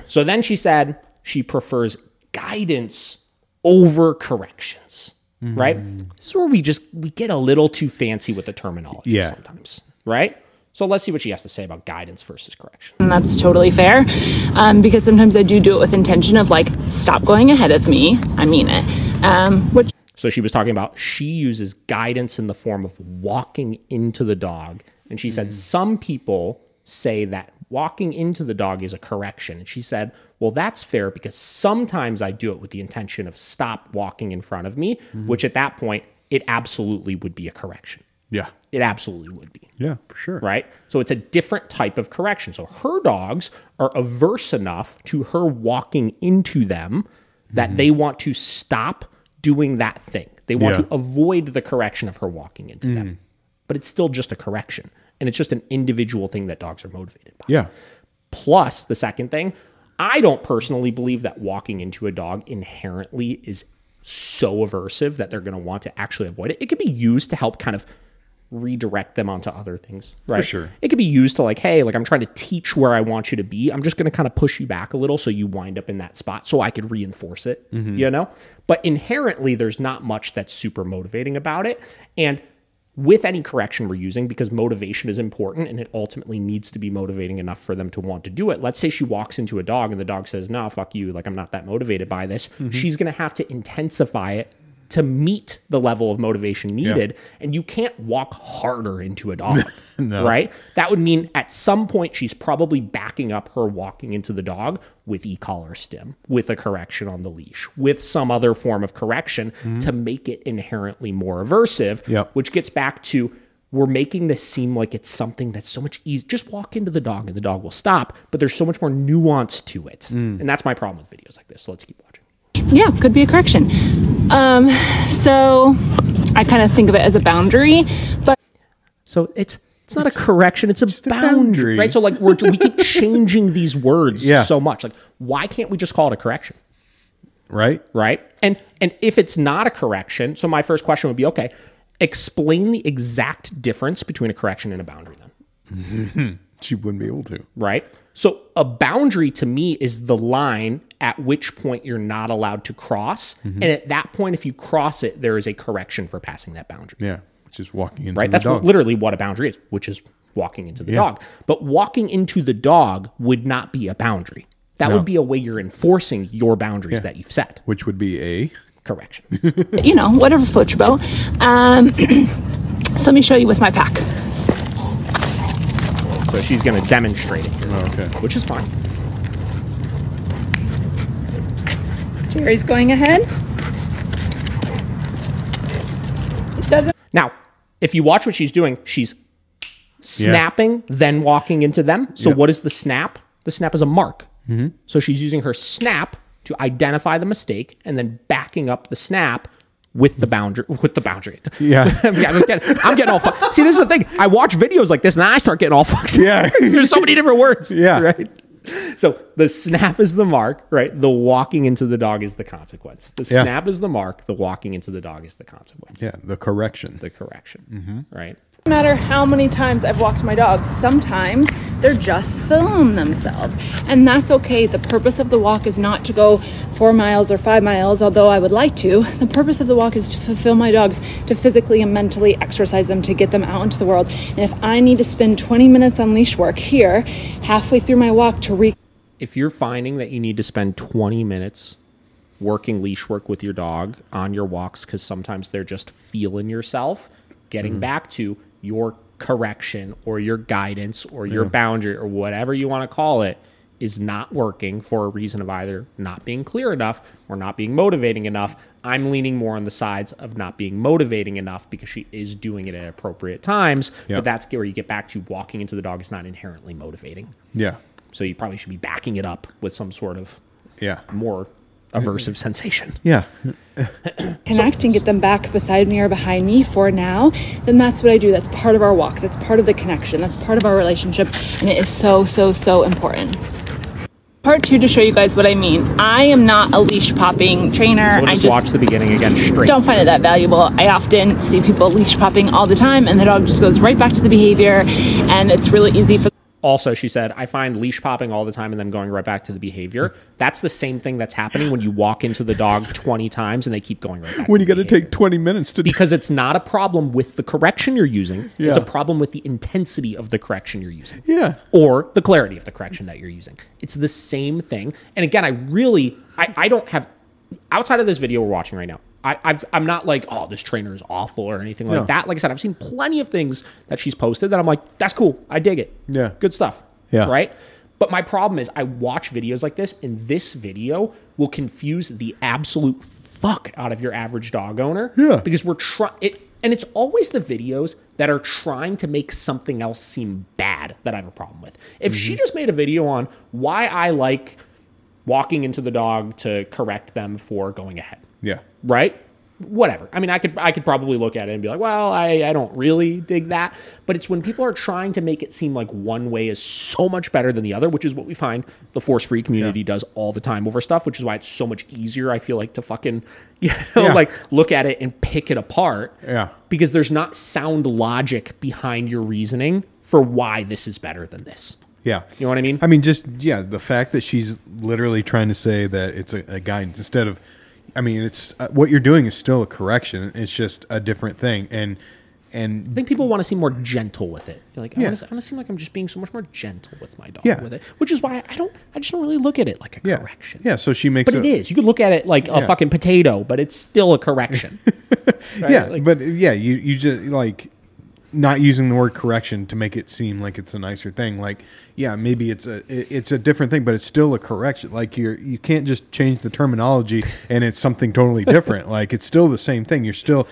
So then she said she prefers guidance over corrections, right? This is where we get a little too fancy with the terminology sometimes, right? So let's see what she has to say about guidance versus correction. And that's totally fair, because sometimes I do it with intention of like, stop going ahead of me. I mean it. So she was talking about she uses guidance in the form of walking into the dog. And she said some people say that walking into the dog is a correction. And she said, well, that's fair because sometimes I do it with the intention of stop walking in front of me, which at that point, it absolutely would be a correction. Yeah. It absolutely would be. Yeah, for sure. Right? So it's a different type of correction. So her dogs are averse enough to her walking into them that they want to stop doing that thing. They want to avoid the correction of her walking into them. But it's still just a correction. And it's just an individual thing that dogs are motivated by. Yeah. Plus, the second thing, I don't personally believe that walking into a dog inherently is so aversive that they're going to want to actually avoid it. It could be used to help kind of redirect them onto other things, right? For sure. It could be used to like, hey, like I'm trying to teach where I want you to be. I'm just going to kind of push you back a little so you wind up in that spot so I could reinforce it, you know? But inherently, there's not much that's super motivating about it. And with any correction we're using, because motivation is important and it ultimately needs to be motivating enough for them to want to do it. Let's say she walks into a dog and the dog says, no, fuck you. Like I'm not that motivated by this. She's going to have to intensify it to meet the level of motivation needed. And you can't walk harder into a dog, right? That would mean at some point she's probably backing up her walking into the dog with e-collar stim, with a correction on the leash, with some other form of correction to make it inherently more aversive, which gets back to we're making this seem like it's something that's so much easier. Just walk into the dog and the dog will stop, but there's so much more nuance to it. And that's my problem with videos like this. So let's keep watching. Yeah, could be a correction. So I kind of think of it as a boundary, but so it's not a correction, it's a boundary, right? So like we keep changing these words so much. Like, why can't we just call it a correction? Right. And if it's not a correction, so my first question would be, okay, explain the exact difference between a correction and a boundary then. She wouldn't be able to. Right? So a boundary to me is the line at which point you're not allowed to cross. And at that point, if you cross it, there is a correction for passing that boundary. Yeah. Which is walking into the dog. That's literally what a boundary is, which is walking into the dog. But walking into the dog would not be a boundary. That would be a way you're enforcing your boundaries that you've set. Which would be a correction. You know, whatever floats your boat. So let me show you with my pack. So she's going to demonstrate it, okay, which is fine. Jerry's going ahead. It doesn't. Now, if you watch what she's doing, she's snapping, then walking into them. So what is the snap? The snap is a mark. So she's using her snap to identify the mistake and then backing up the snap with the boundary. Yeah. I'm getting all fucked. See, this is the thing. I watch videos like this and I start getting all fucked. Yeah. There's so many different words. Yeah. Right. So the snap is the mark, right? The walking into the dog is the consequence. The snap is the mark. The walking into the dog is the consequence. Yeah. The correction. Right? No matter how many times I've walked my dogs, sometimes they're just filling themselves. And that's okay. The purpose of the walk is not to go 4 miles or 5 miles, although I would like to. The purpose of the walk is to fulfill my dogs, to physically and mentally exercise them, to get them out into the world. And if I need to spend 20 minutes on leash work here, halfway through my walk to if you're finding that you need to spend 20 minutes working leash work with your dog on your walks because sometimes they're just feeling yourself, getting back to your correction or your guidance or your boundary or whatever you want to call it is not working for a reason of either not being clear enough or not being motivating enough. I'm leaning more on the sides of not being motivating enough because she is doing it at appropriate times. But that's where you get back to walking into the dog is not inherently motivating. Yeah. So you probably should be backing it up with some sort of more aversive sensation. Yeah. connect and get them back beside me or behind me for now, then that's what I do. That's part of our walk. That's part of the connection. That's part of our relationship. And it is so, so, so important. Part 2 to show you guys what I mean. I am not a leash popping trainer. So we'll just watch the beginning again straight. Don't find it that valuable. I often see people leash popping all the time and the dog just goes right back to the behavior, and it's really easy for Also, she said, I find leash popping all the time and then going right back to the behavior. That's the same thing that's happening when you walk into the dog 20 times and they keep going right back When to you got to behavior. take 20 minutes to Because it's not a problem with the correction you're using. Yeah. It's a problem with the intensity of the correction you're using. Yeah. Or the clarity of the correction that you're using. It's the same thing. And again, I don't have, outside of this video we're watching right now, I'm not like, oh, this trainer is awful or anything like that. Like I said, I've seen plenty of things that she's posted that I'm like, that's cool. I dig it. Yeah. Good stuff. Yeah. Right? But my problem is I watch videos like this, and this video will confuse the absolute fuck out of your average dog owner. Yeah. Because we're trying it, and it's always the videos that are trying to make something else seem bad that I have a problem with. If she just made a video on why I like walking into the dog to correct them for going ahead. Yeah. Right? Whatever. I mean, I could probably look at it and be like, well, I don't really dig that. But it's when people are trying to make it seem like one way is so much better than the other, which is what we find the force-free community does all the time over stuff, which is why it's so much easier, I feel like, to fucking, like look at it and pick it apart. Yeah. Because there's not sound logic behind your reasoning for why this is better than this. Yeah. You know what I mean? I mean, just, the fact that she's literally trying to say that it's a guidance instead of, I mean, it's what you're doing is still a correction. It's just a different thing. And I think people want to seem more gentle with it. You're like, I want to seem like I'm just being so much more gentle with my dog with it, which is why I just don't really look at it like a correction. Yeah. So she makes But it is. You could look at it like a fucking potato, but it's still a correction. Right? Yeah. Like, but you just like not using the word correction to make it seem like it's a nicer thing. Like, maybe it's a different thing, but it's still a correction. Like you can't just change the terminology and it's something totally different. Like it's still the same thing. You're still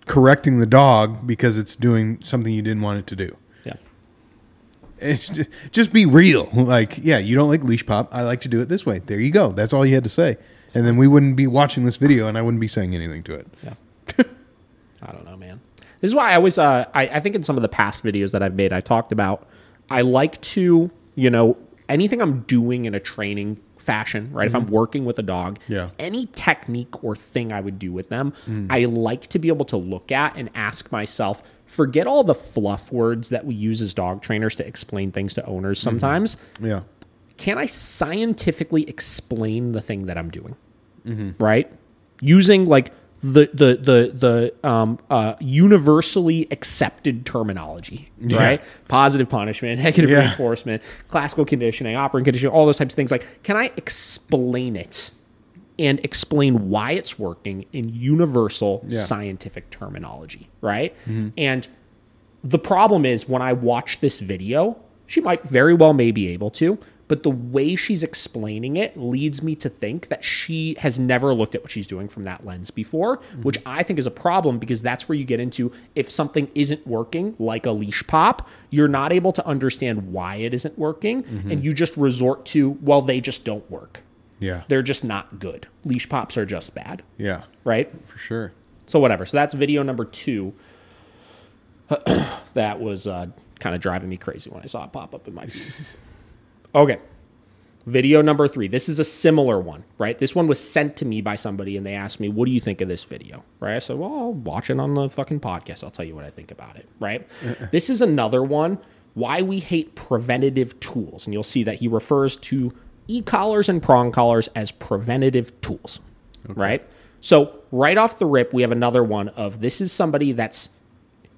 correcting the dog because it's doing something you didn't want it to do. yeah. It's just be real. Like, you don't like leash pop. I like to do it this way. There you go. That's all you had to say. And then we wouldn't be watching this video and I wouldn't be saying anything to it. Yeah. I don't know, man. This is why I always, I think in some of the past videos that I've made, I talked about, I like to, anything I'm doing in a training fashion, right? If I'm working with a dog, any technique or thing I would do with them, I like to be able to look at and ask myself, forget all the fluff words that we use as dog trainers to explain things to owners sometimes. Yeah. Can I scientifically explain the thing that I'm doing? Right? Using like the universally accepted terminology, right? Positive punishment, negative reinforcement, classical conditioning, operant conditioning, all those types of things. Like, can I explain it and explain why it's working in universal scientific terminology, right? And the problem is when I watch this video, she might very well may be able to, but the way she's explaining it leads me to think that she has never looked at what she's doing from that lens before, which I think is a problem because that's where you get into if something isn't working, like a leash pop, you're not able to understand why it isn't working, and you just resort to, well, they just don't work. Yeah. They're just not good. Leash pops are just bad. Yeah. Right? For sure. So whatever. So that's video number 2. That was kind of driving me crazy when I saw it pop up in my feed. Okay. Video number 3. This is a similar one, right? This one was sent to me by somebody and they asked me, what do you think of this video? Right? I said, well, I'll watch it on the fucking podcast. I'll tell you what I think about it, right? This is another one, why we hate preventative tools. And you'll see that he refers to e-collars and prong collars as preventative tools, right? So right off the rip, we have another one of this is somebody that's,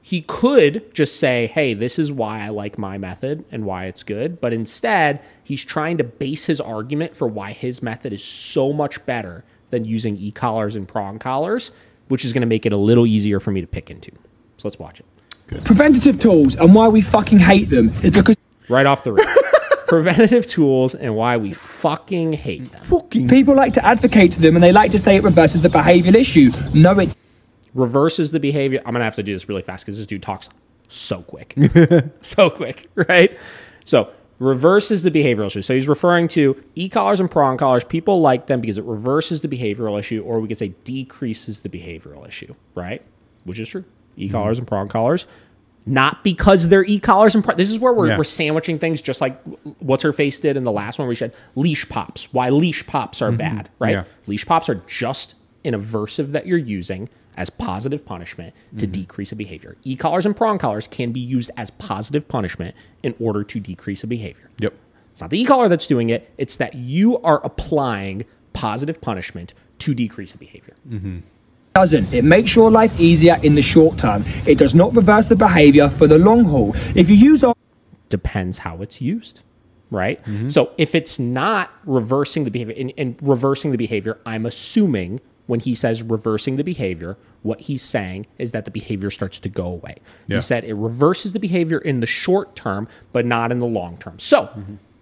he could just say, hey, this is why I like my method and why it's good. But instead, he's trying to base his argument for why his method is so much better than using e-collars and prong collars, which is going to make it a little easier for me to pick into. So let's watch it. Good. Preventative tools and why we fucking hate them is because... Right off the rip. Preventative tools and why we fucking hate them. People like to advocate to them and they like to say it reverses the behavioural issue. No, it reverses the behavior. I'm going to have to do this really fast because this dude talks so quick. So quick, right? So reverses the behavioral issue. So he's referring to e-collars and prong collars. People like them because it reverses the behavioral issue, or we could say decreases the behavioral issue, right? Which is true. E-collars and prong collars. Not because they're e-collars and prong. This is where we're sandwiching things just like what's her face did in the last one where we said leash pops. Why leash pops are bad, right? Yeah. Leash pops are just an aversive that you're using as positive punishment to decrease a behavior. E-collars and prong collars can be used as positive punishment in order to decrease a behavior. Yep. It's not the e-collar that's doing it. It's that you are applying positive punishment to decrease a behavior. Doesn't. It makes your life easier in the short term. It does not reverse the behavior for the long haul. If you use Depends how it's used, right? So if it's not reversing the behavior, and reversing the behavior, I'm assuming when he says reversing the behavior, what he's saying is that the behavior starts to go away. Yeah. He said it reverses the behavior in the short term, but not in the long term. So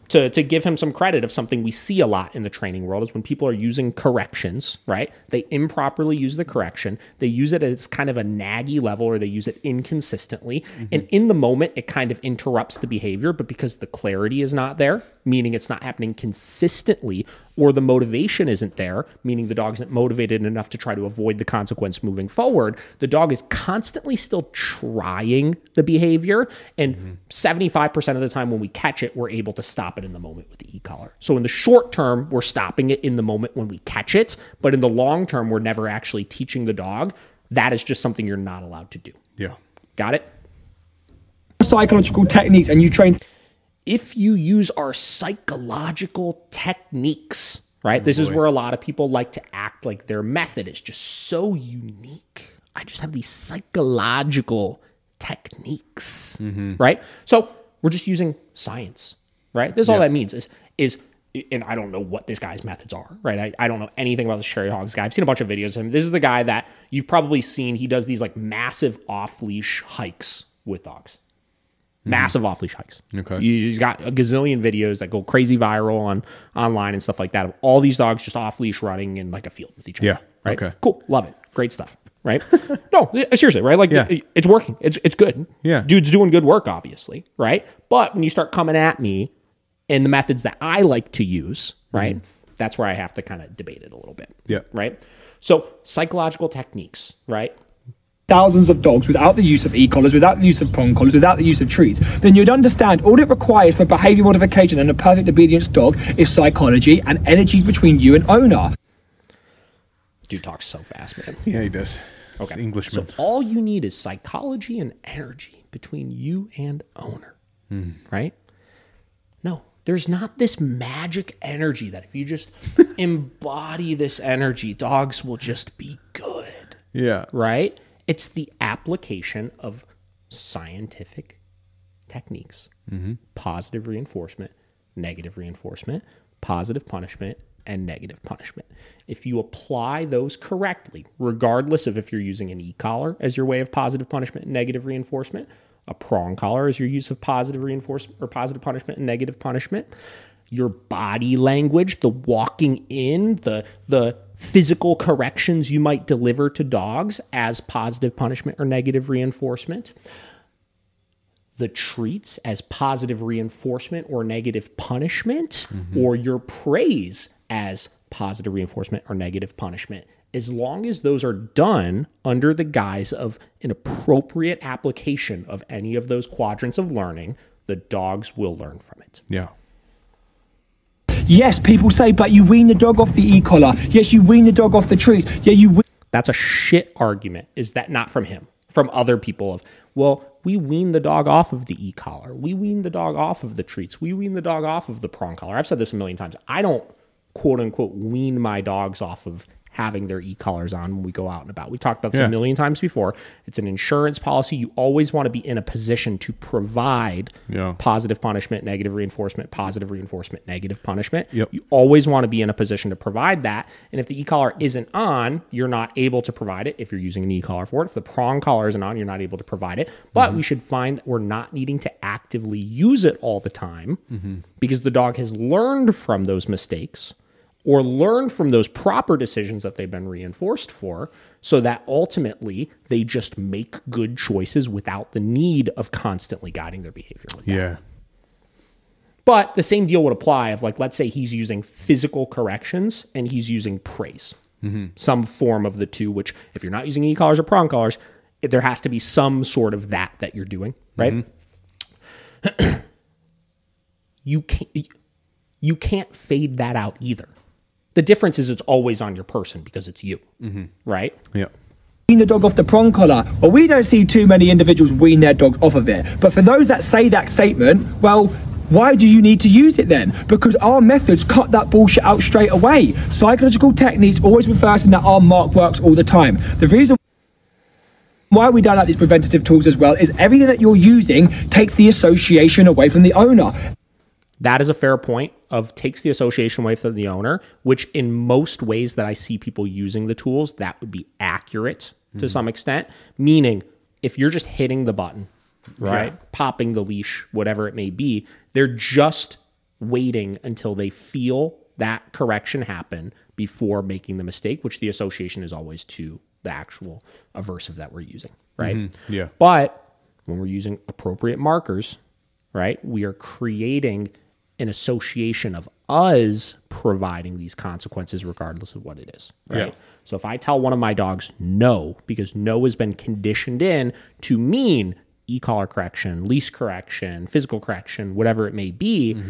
to give him some credit of something we see a lot in the training world is when people are using corrections, right? They improperly use the correction. They use it at kind of a naggy level, or they use it inconsistently. And in the moment, it kind of interrupts the behavior, but because the clarity is not there, meaning it's not happening consistently, or the motivation isn't there, meaning the dog isn't motivated enough to try to avoid the consequence moving forward, the dog is constantly still trying the behavior. And 75% of the time when we catch it, we're able to stop it in the moment with the e-collar. So in the short term, we're stopping it in the moment when we catch it. But in the long term, we're never actually teaching the dog. That is just something you're not allowed to do. Yeah. Got it? psychological techniques and you train... If you use our psychological techniques, right? This is where a lot of people like to act like their method is just so unique. I just have these psychological techniques, right? So we're just using science, right? This is all that means is, and I don't know what this guy's methods are, right? I don't know anything about this Cherry Hogs guy. I've seen a bunch of videos of him. This is the guy that you've probably seen. He does these like massive off-leash hikes with dogs. Massive off-leash hikes. Okay. He's got a gazillion videos that go crazy viral online and stuff like that of all these dogs just off-leash running in like a field with each other. Yeah. Right? Okay. Cool. Love it. Great stuff. Right? No, seriously, right? Like it's working. It's good. Yeah. Dude's doing good work, obviously. Right? But when you start coming at me in the methods that I like to use, right? That's where I have to kind of debate it a little bit. Yeah. Right? So psychological techniques, right? Thousands of dogs without the use of e-collars, without the use of prong collars, without the use of treats, then you'd understand all it requires for behavior modification and a perfect obedience dog is psychology and energy between you and owner. Dude talks so fast, man. Yeah, he does. Okay. It's Englishman. So all you need is psychology and energy between you and owner, right? No, there's not this magic energy that if you just embody this energy, dogs will just be good. Yeah. Right? It's the application of scientific techniques, positive reinforcement, negative reinforcement, positive punishment, and negative punishment. If you apply those correctly, regardless of if you're using an e-collar as your way of positive punishment and negative reinforcement, a prong collar as your use of positive reinforcement or positive punishment and negative punishment, your body language, the walking in, the physical corrections you might deliver to dogs as positive punishment or negative reinforcement, the treats as positive reinforcement or negative punishment, or your praise as positive reinforcement or negative punishment, as long as those are done under the guise of an appropriate application of any of those quadrants of learning, the dogs will learn from it. Yeah. Yes, people say, but you wean the dog off the e-collar. Yes, you wean the dog off the treats. Yeah, you... That's a shit argument. Is that not from him? From other people of, well, we wean the dog off of the e-collar. We wean the dog off of the treats. We wean the dog off of the prong collar. I've said this a million times. I don't, quote unquote, wean my dogs off of having their e-collars on when we go out and about. We talked about this a million times before. It's an insurance policy. You always want to be in a position to provide positive punishment, negative reinforcement, negative punishment. Yep. You always want to be in a position to provide that. And if the e-collar isn't on, you're not able to provide it if you're using an e-collar for it. If the prong collar isn't on, you're not able to provide it. But we should find that we're not needing to actively use it all the time because the dog has learned from those mistakes or learn from those proper decisions that they've been reinforced for, so that ultimately they just make good choices without the need of constantly guiding their behavior with that. Yeah. But the same deal would apply if, like, let's say he's using physical corrections and he's using praise. Some form of the two, which if you're not using e-collars or prong collars, there has to be some sort of that you're doing, right? You can't fade that out either. The difference is it's always on your person because it's you, right? Yeah. Wean the dog off the prong collar. Well, we don't see too many individuals wean their dog off of it. But for those that say that statement, well, why do you need to use it then? Because our methods cut that bullshit out straight away. Psychological techniques always refer to that our mark works all the time. The reason why we don't like these preventative tools as well is everything that you're using takes the association away from the owner. That is a fair point of takes the association away from the owner, which in most ways that I see people using the tools, that would be accurate to some extent. Meaning, if you're just hitting the button, right, popping the leash, whatever it may be, they're just waiting until they feel that correction happen before making the mistake, which the association is always to the actual aversive that we're using, right? Yeah. But when we're using appropriate markers, right, we are creating an association of us providing these consequences regardless of what it is, right? Yeah. So if I tell one of my dogs no, because no has been conditioned in to mean e-collar correction, leash correction, physical correction, whatever it may be,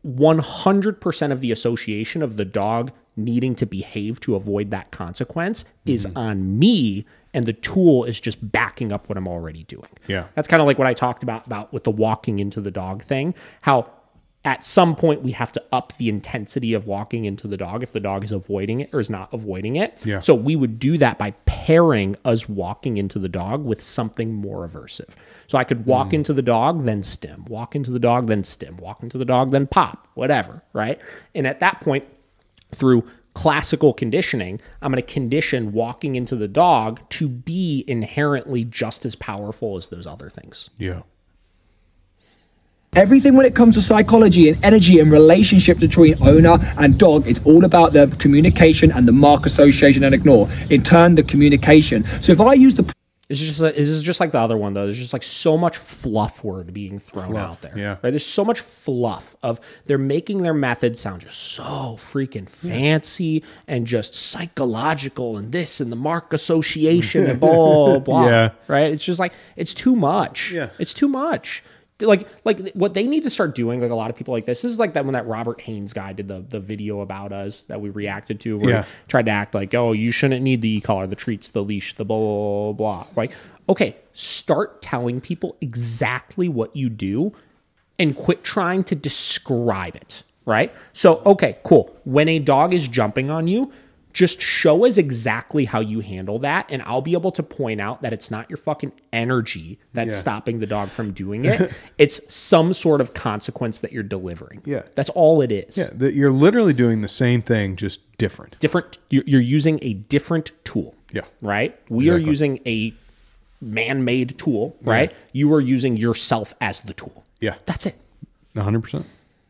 100% of the association of the dog needing to behave to avoid that consequence is on me, and the tool is just backing up what I'm already doing. Yeah. That's kind of like what I talked about with the walking into the dog thing, how at some point we have to up the intensity of walking into the dog if the dog is avoiding it or is not avoiding it. Yeah. So we would do that by pairing us walking into the dog with something more aversive. So I could walk into the dog, then stim, walk into the dog, then stim, walk into the dog, then pop, whatever, right? And at that point, through classical conditioning, I'm going to condition walking into the dog to be inherently just as powerful as those other things. Yeah. Everything when it comes to psychology and energy and relationship between owner and dog, it's all about the communication and the mark association and ignore. In turn, the communication. So if I use the... This is just like the other one, though. There's just like so much fluff word being thrown out there. Yeah. Right? There's so much fluff of they're making their method sound just so freaking fancy and just psychological and this and the mark association and blah, blah, blah. Yeah. Right? It's just like, it's too much. Yeah. It's too much. Like what they need to start doing, like a lot of people like this is like that when that Robert Haynes guy did the video about us that we reacted to where he tried to act like, oh, you shouldn't need the e-collar, the treats, the leash, the blah, blah, blah, right? Okay, start telling people exactly what you do and quit trying to describe it, right? So, okay, cool. When a dog is jumping on you, just show us exactly how you handle that, and I'll be able to point out that it's not your fucking energy that's stopping the dog from doing it. It's some sort of consequence that you're delivering. Yeah. That's all it is. Yeah, you're literally doing the same thing, just different. You're using a different tool. Yeah. Right? We are using a man-made tool, right? You are using yourself as the tool. Yeah. That's it. 100%.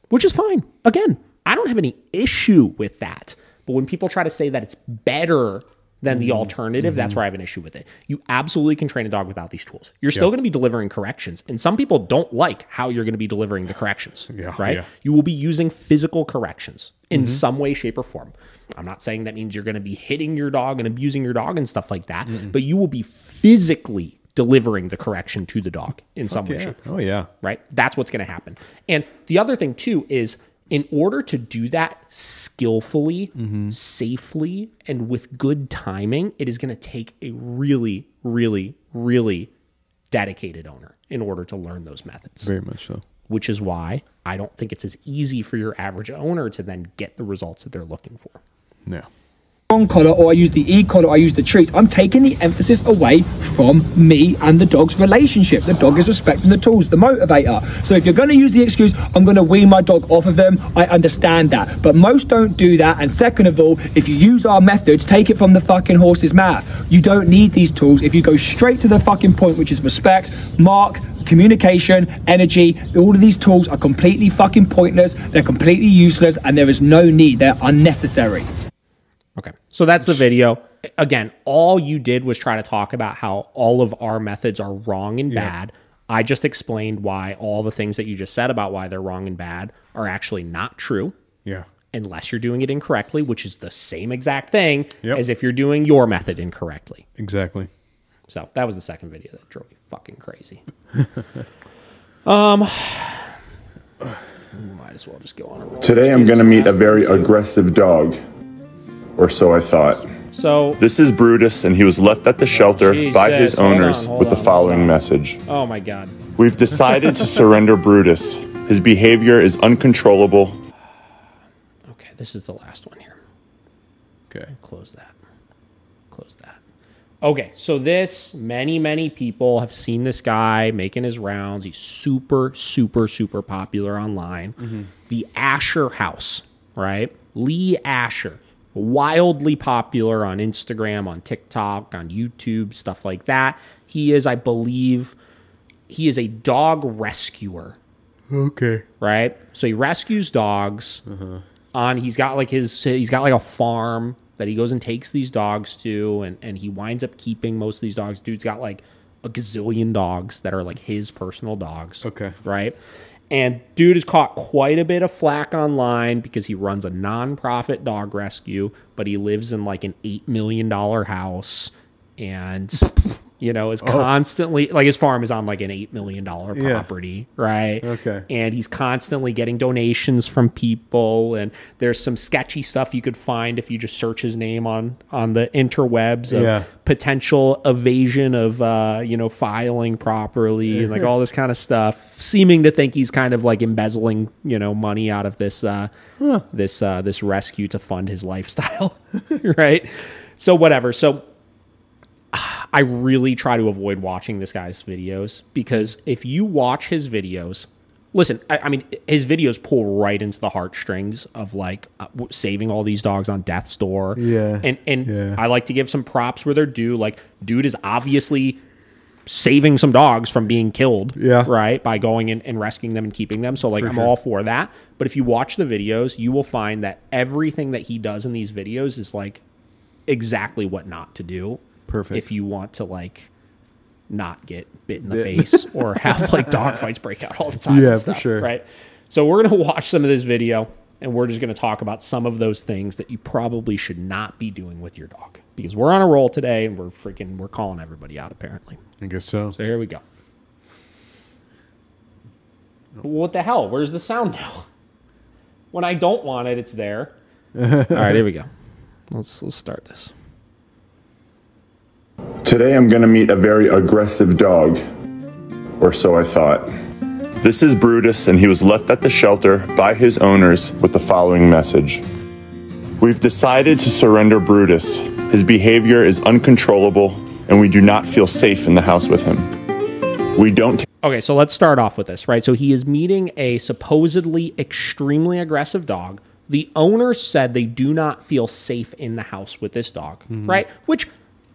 Which is fine. Again, I don't have any issue with that. But when people try to say that it's better than the alternative, that's where I have an issue with it. You absolutely can train a dog without these tools. You're still going to be delivering corrections. And some people don't like how you're going to be delivering the corrections, right? Yeah. You will be using physical corrections in some way, shape, or form. I'm not saying that means you're going to be hitting your dog and abusing your dog and stuff like that, but you will be physically delivering the correction to the dog in some way, shape, or form. Oh, yeah. Right? That's what's going to happen. And the other thing, too, is in order to do that skillfully, safely, and with good timing, it is going to take a really, really, really dedicated owner in order to learn those methods. Very much so. Which is why I don't think it's as easy for your average owner to then get the results that they're looking for. Yeah. Collar, or I use the e-collar, or I use the treats. I'm taking the emphasis away from me and the dog's relationship. The dog is respecting the tools, the motivator. So if you're going to use the excuse, I'm going to wean my dog off of them, I understand that. But most don't do that. And second of all, if you use our methods, take it from the fucking horse's mouth. You don't need these tools if you go straight to the fucking point, which is respect, mark, communication, energy. All of these tools are completely fucking pointless. They're completely useless, and there is no need. They're unnecessary. Okay, so that's the video. Again, all you did was try to talk about how all of our methods are wrong and bad. I just explained why all the things that you just said about why they're wrong and bad are actually not true. Yeah. Unless you're doing it incorrectly, which is the same exact thing as if you're doing your method incorrectly. Exactly. So that was the second video that drove me fucking crazy. Might as well just go on a roll. Today I'm going to meet a very aggressive dog. Or so I thought. So This is Brutus, and he was left at the shelter by his Jesus, hold owners on, with the hold following on. message. Oh my God. We've decided to surrender Brutus. His behavior is uncontrollable. Okay, this is the last one here. Okay. Close that. Close that. Okay, so this, many people have seen this guy making his rounds. He's super popular online. The Asher House, right? Lee Asher. Wildly popular on Instagram, on TikTok, on YouTube, stuff like that. He is, I believe, he is a dog rescuer. Okay. Right? So he rescues dogs. He's got like a farm that he goes and takes these dogs to, and he winds up keeping most of these dogs. Dude's got like a gazillion dogs that are like his personal dogs. Okay. Right? And dude has caught quite a bit of flack online because he runs a nonprofit dog rescue, but he lives in like an $8 million house and, you know, is constantly, like his farm is on like an $8 million property, right? Okay. And he's constantly getting donations from people. And there's some sketchy stuff you could find if you just search his name on the interwebs of potential evasion of, filing properly and like all this kind of stuff, seeming to think he's kind of like embezzling, money out of this, this rescue to fund his lifestyle. Right. So whatever. So I really try to avoid watching this guy's videos because if you watch his videos, listen, I mean, his videos pull right into the heartstrings of like saving all these dogs on death's door. Yeah. And I like to give some props where they're due. Like, dude is obviously saving some dogs from being killed, right, by going in and rescuing them and keeping them. So like, I'm all for that. But if you watch the videos, you will find that everything that he does in these videos is like exactly what not to do. Perfect. If you want to like not get bit in the face or have like dog fights break out all the time. And stuff, for sure. Right. So we're going to watch some of this video and we're just going to talk about some of those things that you probably should not be doing with your dog because we're on a roll today and we're calling everybody out apparently. I guess so. So here we go. What the hell? Where's the sound now? When I don't want it, it's there. All right, here we go. Let's start this. Today I'm going to meet a very aggressive dog. Or so I thought. This is Brutus, and he was left at the shelter by his owners with the following message. We've decided to surrender Brutus. His behavior is uncontrollable, and we do not feel safe in the house with him. We don't... Okay, so let's start off with this, right? So he is meeting a supposedly extremely aggressive dog. The owners said they do not feel safe in the house with this dog, right? Which...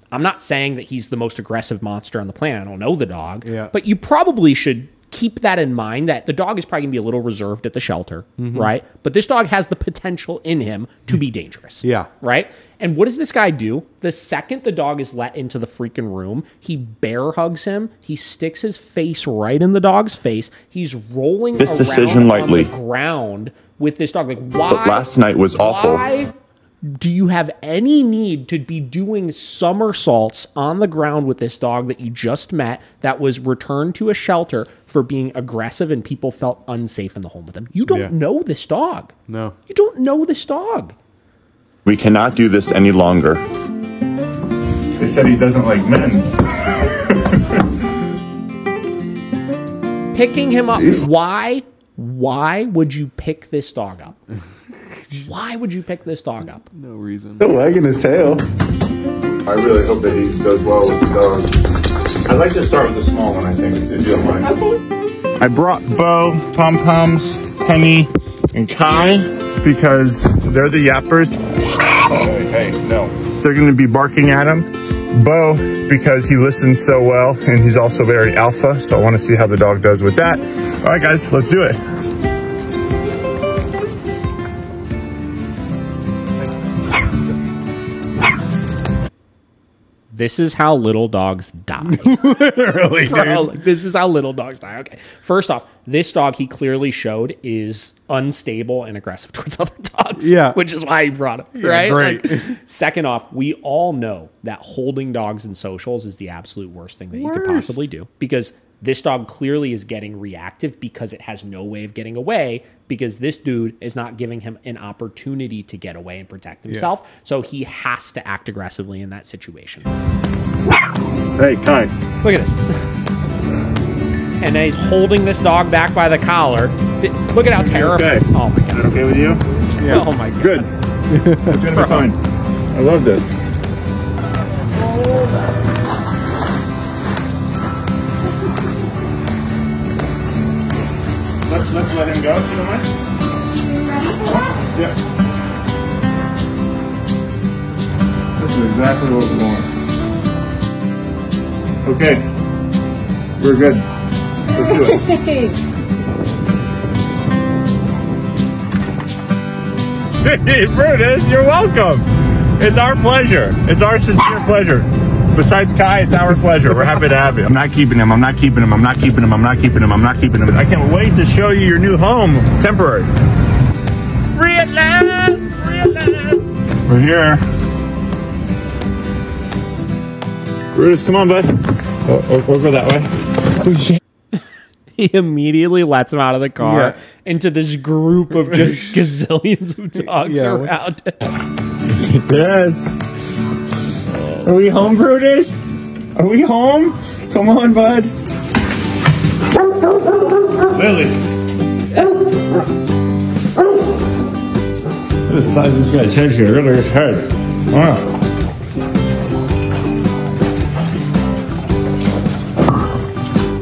I'm not saying that he's the most aggressive monster on the planet. I don't know the dog. But you probably should keep that in mind that the dog is probably going to be a little reserved at the shelter, right? But this dog has the potential in him to be dangerous. Right? And what does this guy do? The second the dog is let into the freaking room, he bear hugs him. He sticks his face right in the dog's face. He's rolling this around decision lightly. on the ground with this dog. Like, why? But last night was awful. Why do you have any need to be doing somersaults on the ground with this dog that you just met that was returned to a shelter for being aggressive and people felt unsafe in the home with him? You don't know this dog. No. You don't know this dog. We cannot do this any longer. They said he doesn't like men. Picking him up. Why would you pick this dog up? Why would you pick this dog up? No reason. The leg in his tail. I really hope that he does well with the dog. I'd like to start with the small one, I think, if you don't mind. Okay. I brought Bo, Pom Poms, Penny, and Kai because they're the yappers. Hey, no. They're going to be barking at him. Bo, because he listens so well, and he's also very alpha, so I want to see how the dog does with that. All right, guys, let's do it. This is how little dogs die. Literally, Bro, this is how little dogs die. Okay. First off, this dog he clearly showed is unstable and aggressive towards other dogs. Yeah. Which is why he brought him. Right? Great. Like, second off, we all know that holding dogs in socials is the absolute worst thing that you could possibly do. Because This dog clearly is getting reactive because it has no way of getting away, because this dude is not giving him an opportunity to get away and protect himself. So he has to act aggressively in that situation. Hey, Kai. Look at this. And then he's holding this dog back by the collar. Look at how terrible. Okay. Oh my God. Is that okay with you? Yeah. Oh my God. Good. It's going to be fine. I love this. Let's let him go, if you don't mind. Yeah. This is exactly what we want. Okay. We're good. Let's do it. Hey, Brutus, you're welcome. It's our pleasure. It's our sincere pleasure. Besides Kai, it's our pleasure. We're happy to have you. I'm not keeping him. I'm not keeping him. I'm not keeping him. I'm not keeping him. I'm not keeping him. I can't wait to show you your new home. Temporary. Free at last. Free at last. We're here. Brutus, come on, bud. We'll go that way. Oh, shit. He immediately lets him out of the car into this group of just gazillions of dogs around him. Yes. Are we home, Brutus? Are we home? Come on, bud. Lily. Look at the size of this guy's head here. Look at his head. Wow.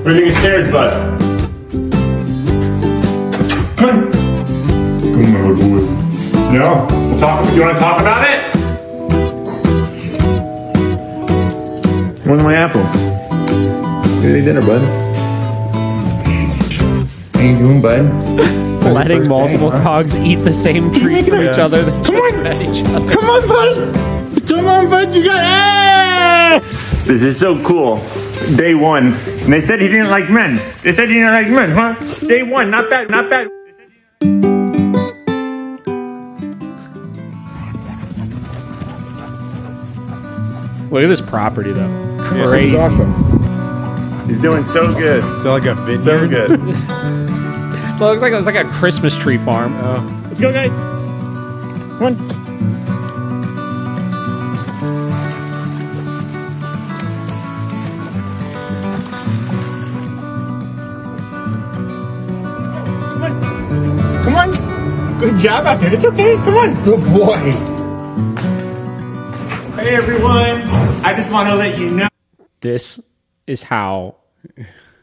What do you think of stairs, bud? Come on. Come on, my boy. Yeah? You want to talk about it? Where's my apple? Good dinner, bud. How you doing, bud? Letting multiple dogs eat the same treat from each other. Come on! Come on, bud! Come on, bud! You got it! This is so cool. Day one. And they said he didn't like men. They said he didn't like men, huh? Day one. Not bad. Not bad. Look at this property, though. Yeah, Crazy. it's awesome. He's doing so good. So like a vineyard. So good. So it looks like it's like a Christmas tree farm. Let's go, guys. Come on. Come on. Good job out there. It's okay. Come on. Good boy. Hey, everyone. I just want to let you know. This is how,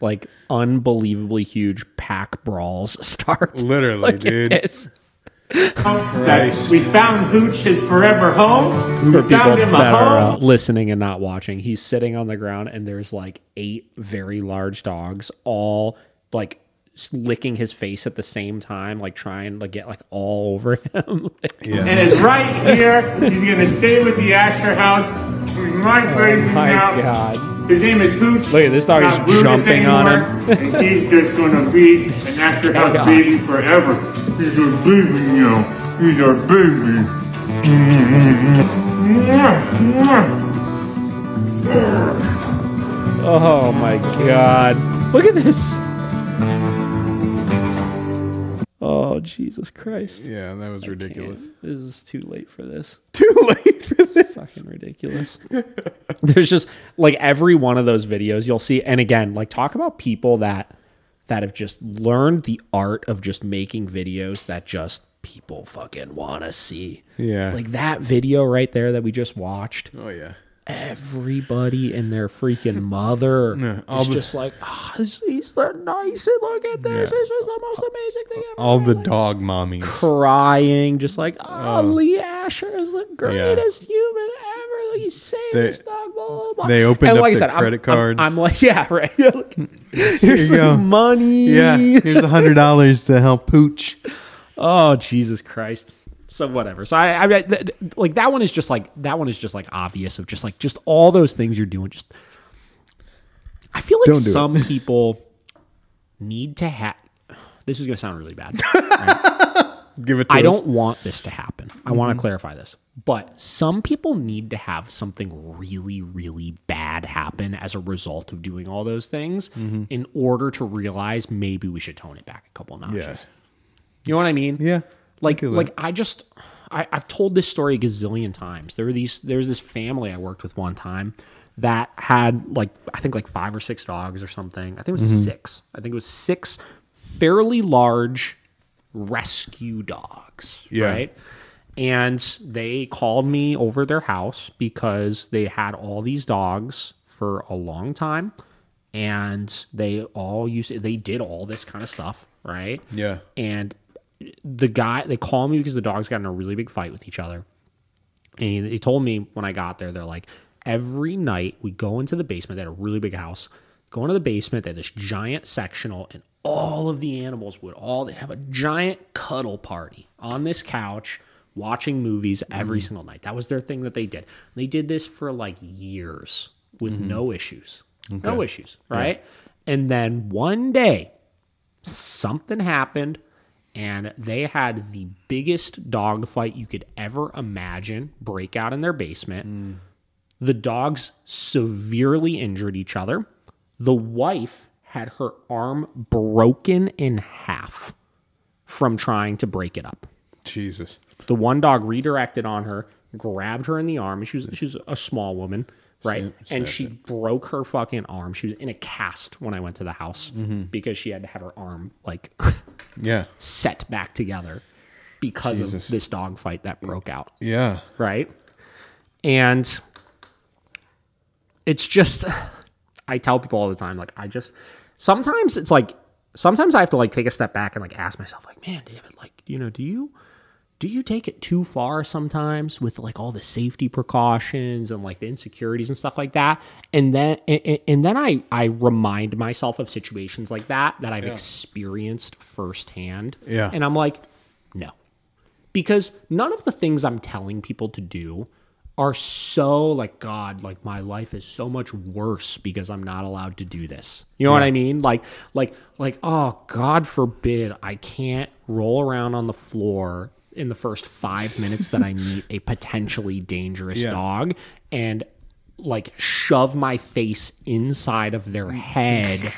like, unbelievably huge pack brawls start. Literally, Look dude. At this. That we found Hooch his forever home. For We people found him a that are home. listening and not watching, he's sitting on the ground and there's like 8 very large dogs, all like licking his face at the same time, like trying to get like all over him. And it's right here. He's gonna stay with the Asher house. He's my baby My now. God. His name is Hooch. Look at this dog is Not Brutus jumping on anymore. And he's just gonna be an Asher house chaos. baby forever. He's our baby now. He's our baby. Oh my God. Look at this. Oh, Jesus Christ. Yeah, that was ridiculous. This is too late for this. Too late for this. Fucking ridiculous. There's just like every one of those videos you'll see. And again, like talk about people that have just learned the art of just making videos that just people fucking want to see. Yeah. Like that video right there that we just watched. Oh, yeah. Everybody and their freaking mother is just like, he's the nicest. Look at this. This is the most amazing thing ever. All the dog mommies. Crying, just like, Lee Asher is the greatest human ever. Like, he saved this dog. Blah, blah, blah. They opened and up like I their said, credit cards. I'm like, yeah, right. Here's Here you go. some money. Yeah, here's $100 to help Pooch. Oh, Jesus Christ. So whatever. So I like that one is just like obvious of just all those things you're doing. Just I feel like some people need to have. This is going to sound really bad. Right? Give it to I us. don't want this to happen. I want to clarify this. But some people need to have something really, really bad happen as a result of doing all those things in order to realize maybe we should tone it back a couple notches. Yeah. You know what I mean? Yeah. I've told this story a gazillion times. There's this family I worked with one time that had I think 5 or 6 dogs or something. I think it was 6. I think it was 6 fairly large rescue dogs. Yeah. Right. And they called me over their house because they had all these dogs for a long time, and they did all this kind of stuff, right? Yeah. And they called me because the dogs got in a really big fight with each other. And they told me when I got there, they're like, every night we go into the basement. They had a really big house. Go into the basement. They had this giant sectional, and all of the animals they'd have a giant cuddle party on this couch, watching movies every single night. That was their thing that they did. They did this for years with no issues. Okay. No issues, right? Yeah. And then one day, something happened, and they had the biggest dog fight you could ever imagine break out in their basement. The dogs severely injured each other. The wife had her arm broken in half from trying to break it up. Jesus. The one dog redirected on her, grabbed her in the arm. She's a small woman, right? And she broke her fucking arm. She was in a cast when I went to the house because she had to have her arm set back together because of this dog fight that broke out. Yeah. Right? And it's just, I tell people all the time, sometimes it's sometimes I have to take a step back and ask myself, man, David, do you take it too far sometimes with all the safety precautions and the insecurities and stuff like that? And then I remind myself of situations like that I've experienced firsthand. Yeah. And I'm like, no, because none of the things I'm telling people to do are so God, my life is so much worse because I'm not allowed to do this. You know what I mean? Oh, God forbid I can't roll around on the floor in the first 5 minutes that I meet a potentially dangerous dog and shove my face inside of their head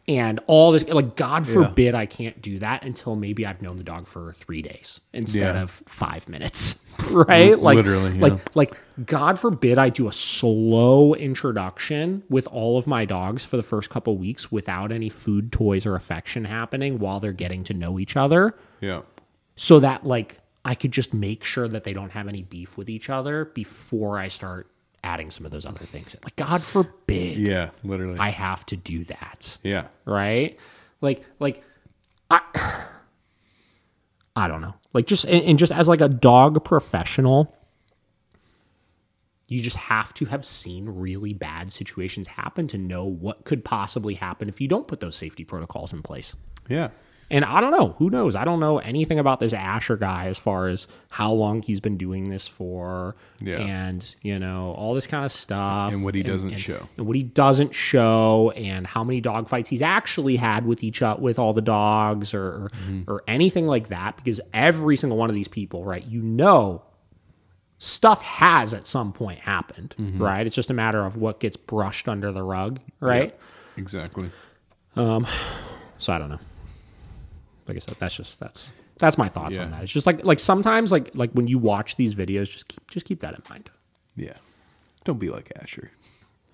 and all this. God forbid I can't do that until maybe I've known the dog for 3 days instead of 5 minutes. Right? Literally. God forbid I do a slow introduction with all of my dogs for the first couple weeks without any food, toys, or affection happening while they're getting to know each other. Yeah. So that I could just make sure that they don't have any beef with each other before I start adding some of those other things. God forbid. Yeah, literally. I have to do that. Yeah. Right? I don't know. Just as a dog professional, you just have to have seen really bad situations happen to know what could possibly happen if you don't put those safety protocols in place. Yeah. And I don't know. Who knows? I don't know anything about this Asher guy as far as how long he's been doing this for and, all this kind of stuff. And what he doesn't show. And what he doesn't show and how many dog fights he's actually had with with all the dogs or anything like that. Because every single one of these people, right, stuff has at some point happened, right? It's just a matter of what gets brushed under the rug, right? Yep, exactly. So I don't know. Like I said, that's my thoughts on that. It's just sometimes when you watch these videos, just keep that in mind. Yeah, don't be like Asher.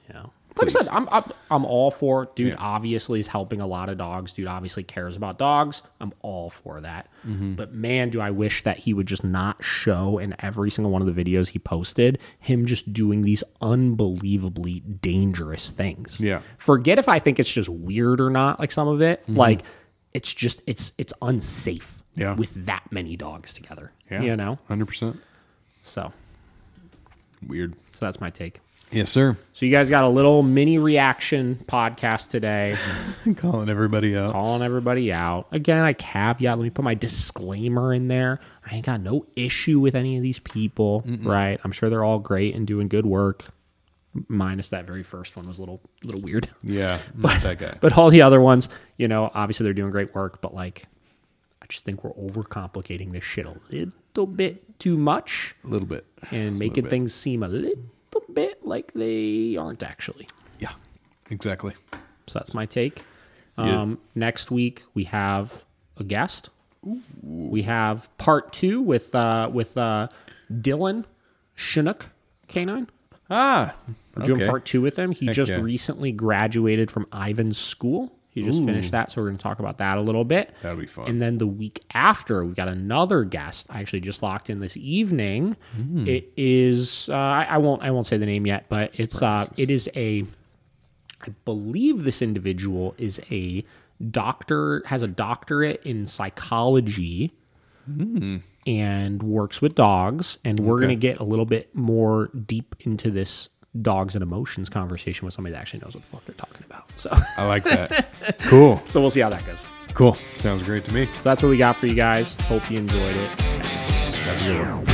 Yeah, like I said, I'm all for it. Dude. Obviously, is helping a lot of dogs. Dude obviously cares about dogs. I'm all for that. But man, do I wish that he would just not show in every single one of the videos he posted him just doing these unbelievably dangerous things. Yeah, forget if I think it's just weird or not. Some of it, it's just it's unsafe with that many dogs together. Yeah. 100%. So weird. So that's my take. Yes, sir. So you guys got a little mini reaction podcast today. Calling everybody out. Again, I caveat, let me put my disclaimer in there. I ain't got no issue with any of these people, right? I'm sure they're all great and doing good work. Minus that very first one was a little weird. Yeah, not that guy. But all the other ones, obviously they're doing great work, but I just think we're overcomplicating this shit a little bit too much. A little bit. And making things seem a little bit like they aren't actually. Yeah, exactly. So that's my take. Yeah. Next week we have a guest. Ooh. We have part 2 with Dylan Chinook Canine. We're doing part 2 with him. He just recently graduated from Ivan's school. He just finished that, so we're going to talk about that a little bit. That'll be fun. And then the week after, we got another guest. I actually just locked in this evening. It is I won't say the name yet, but it is a. I believe this individual is a doctor, has a doctorate in psychology, and works with dogs. And we're going to get a little bit more deep into this dogs and emotions conversation with somebody that actually knows what the fuck they're talking about. So I like that. Cool. So we'll see how that goes. Cool. Sounds great to me. So that's what we got for you guys. Hope you enjoyed it. Have a good one.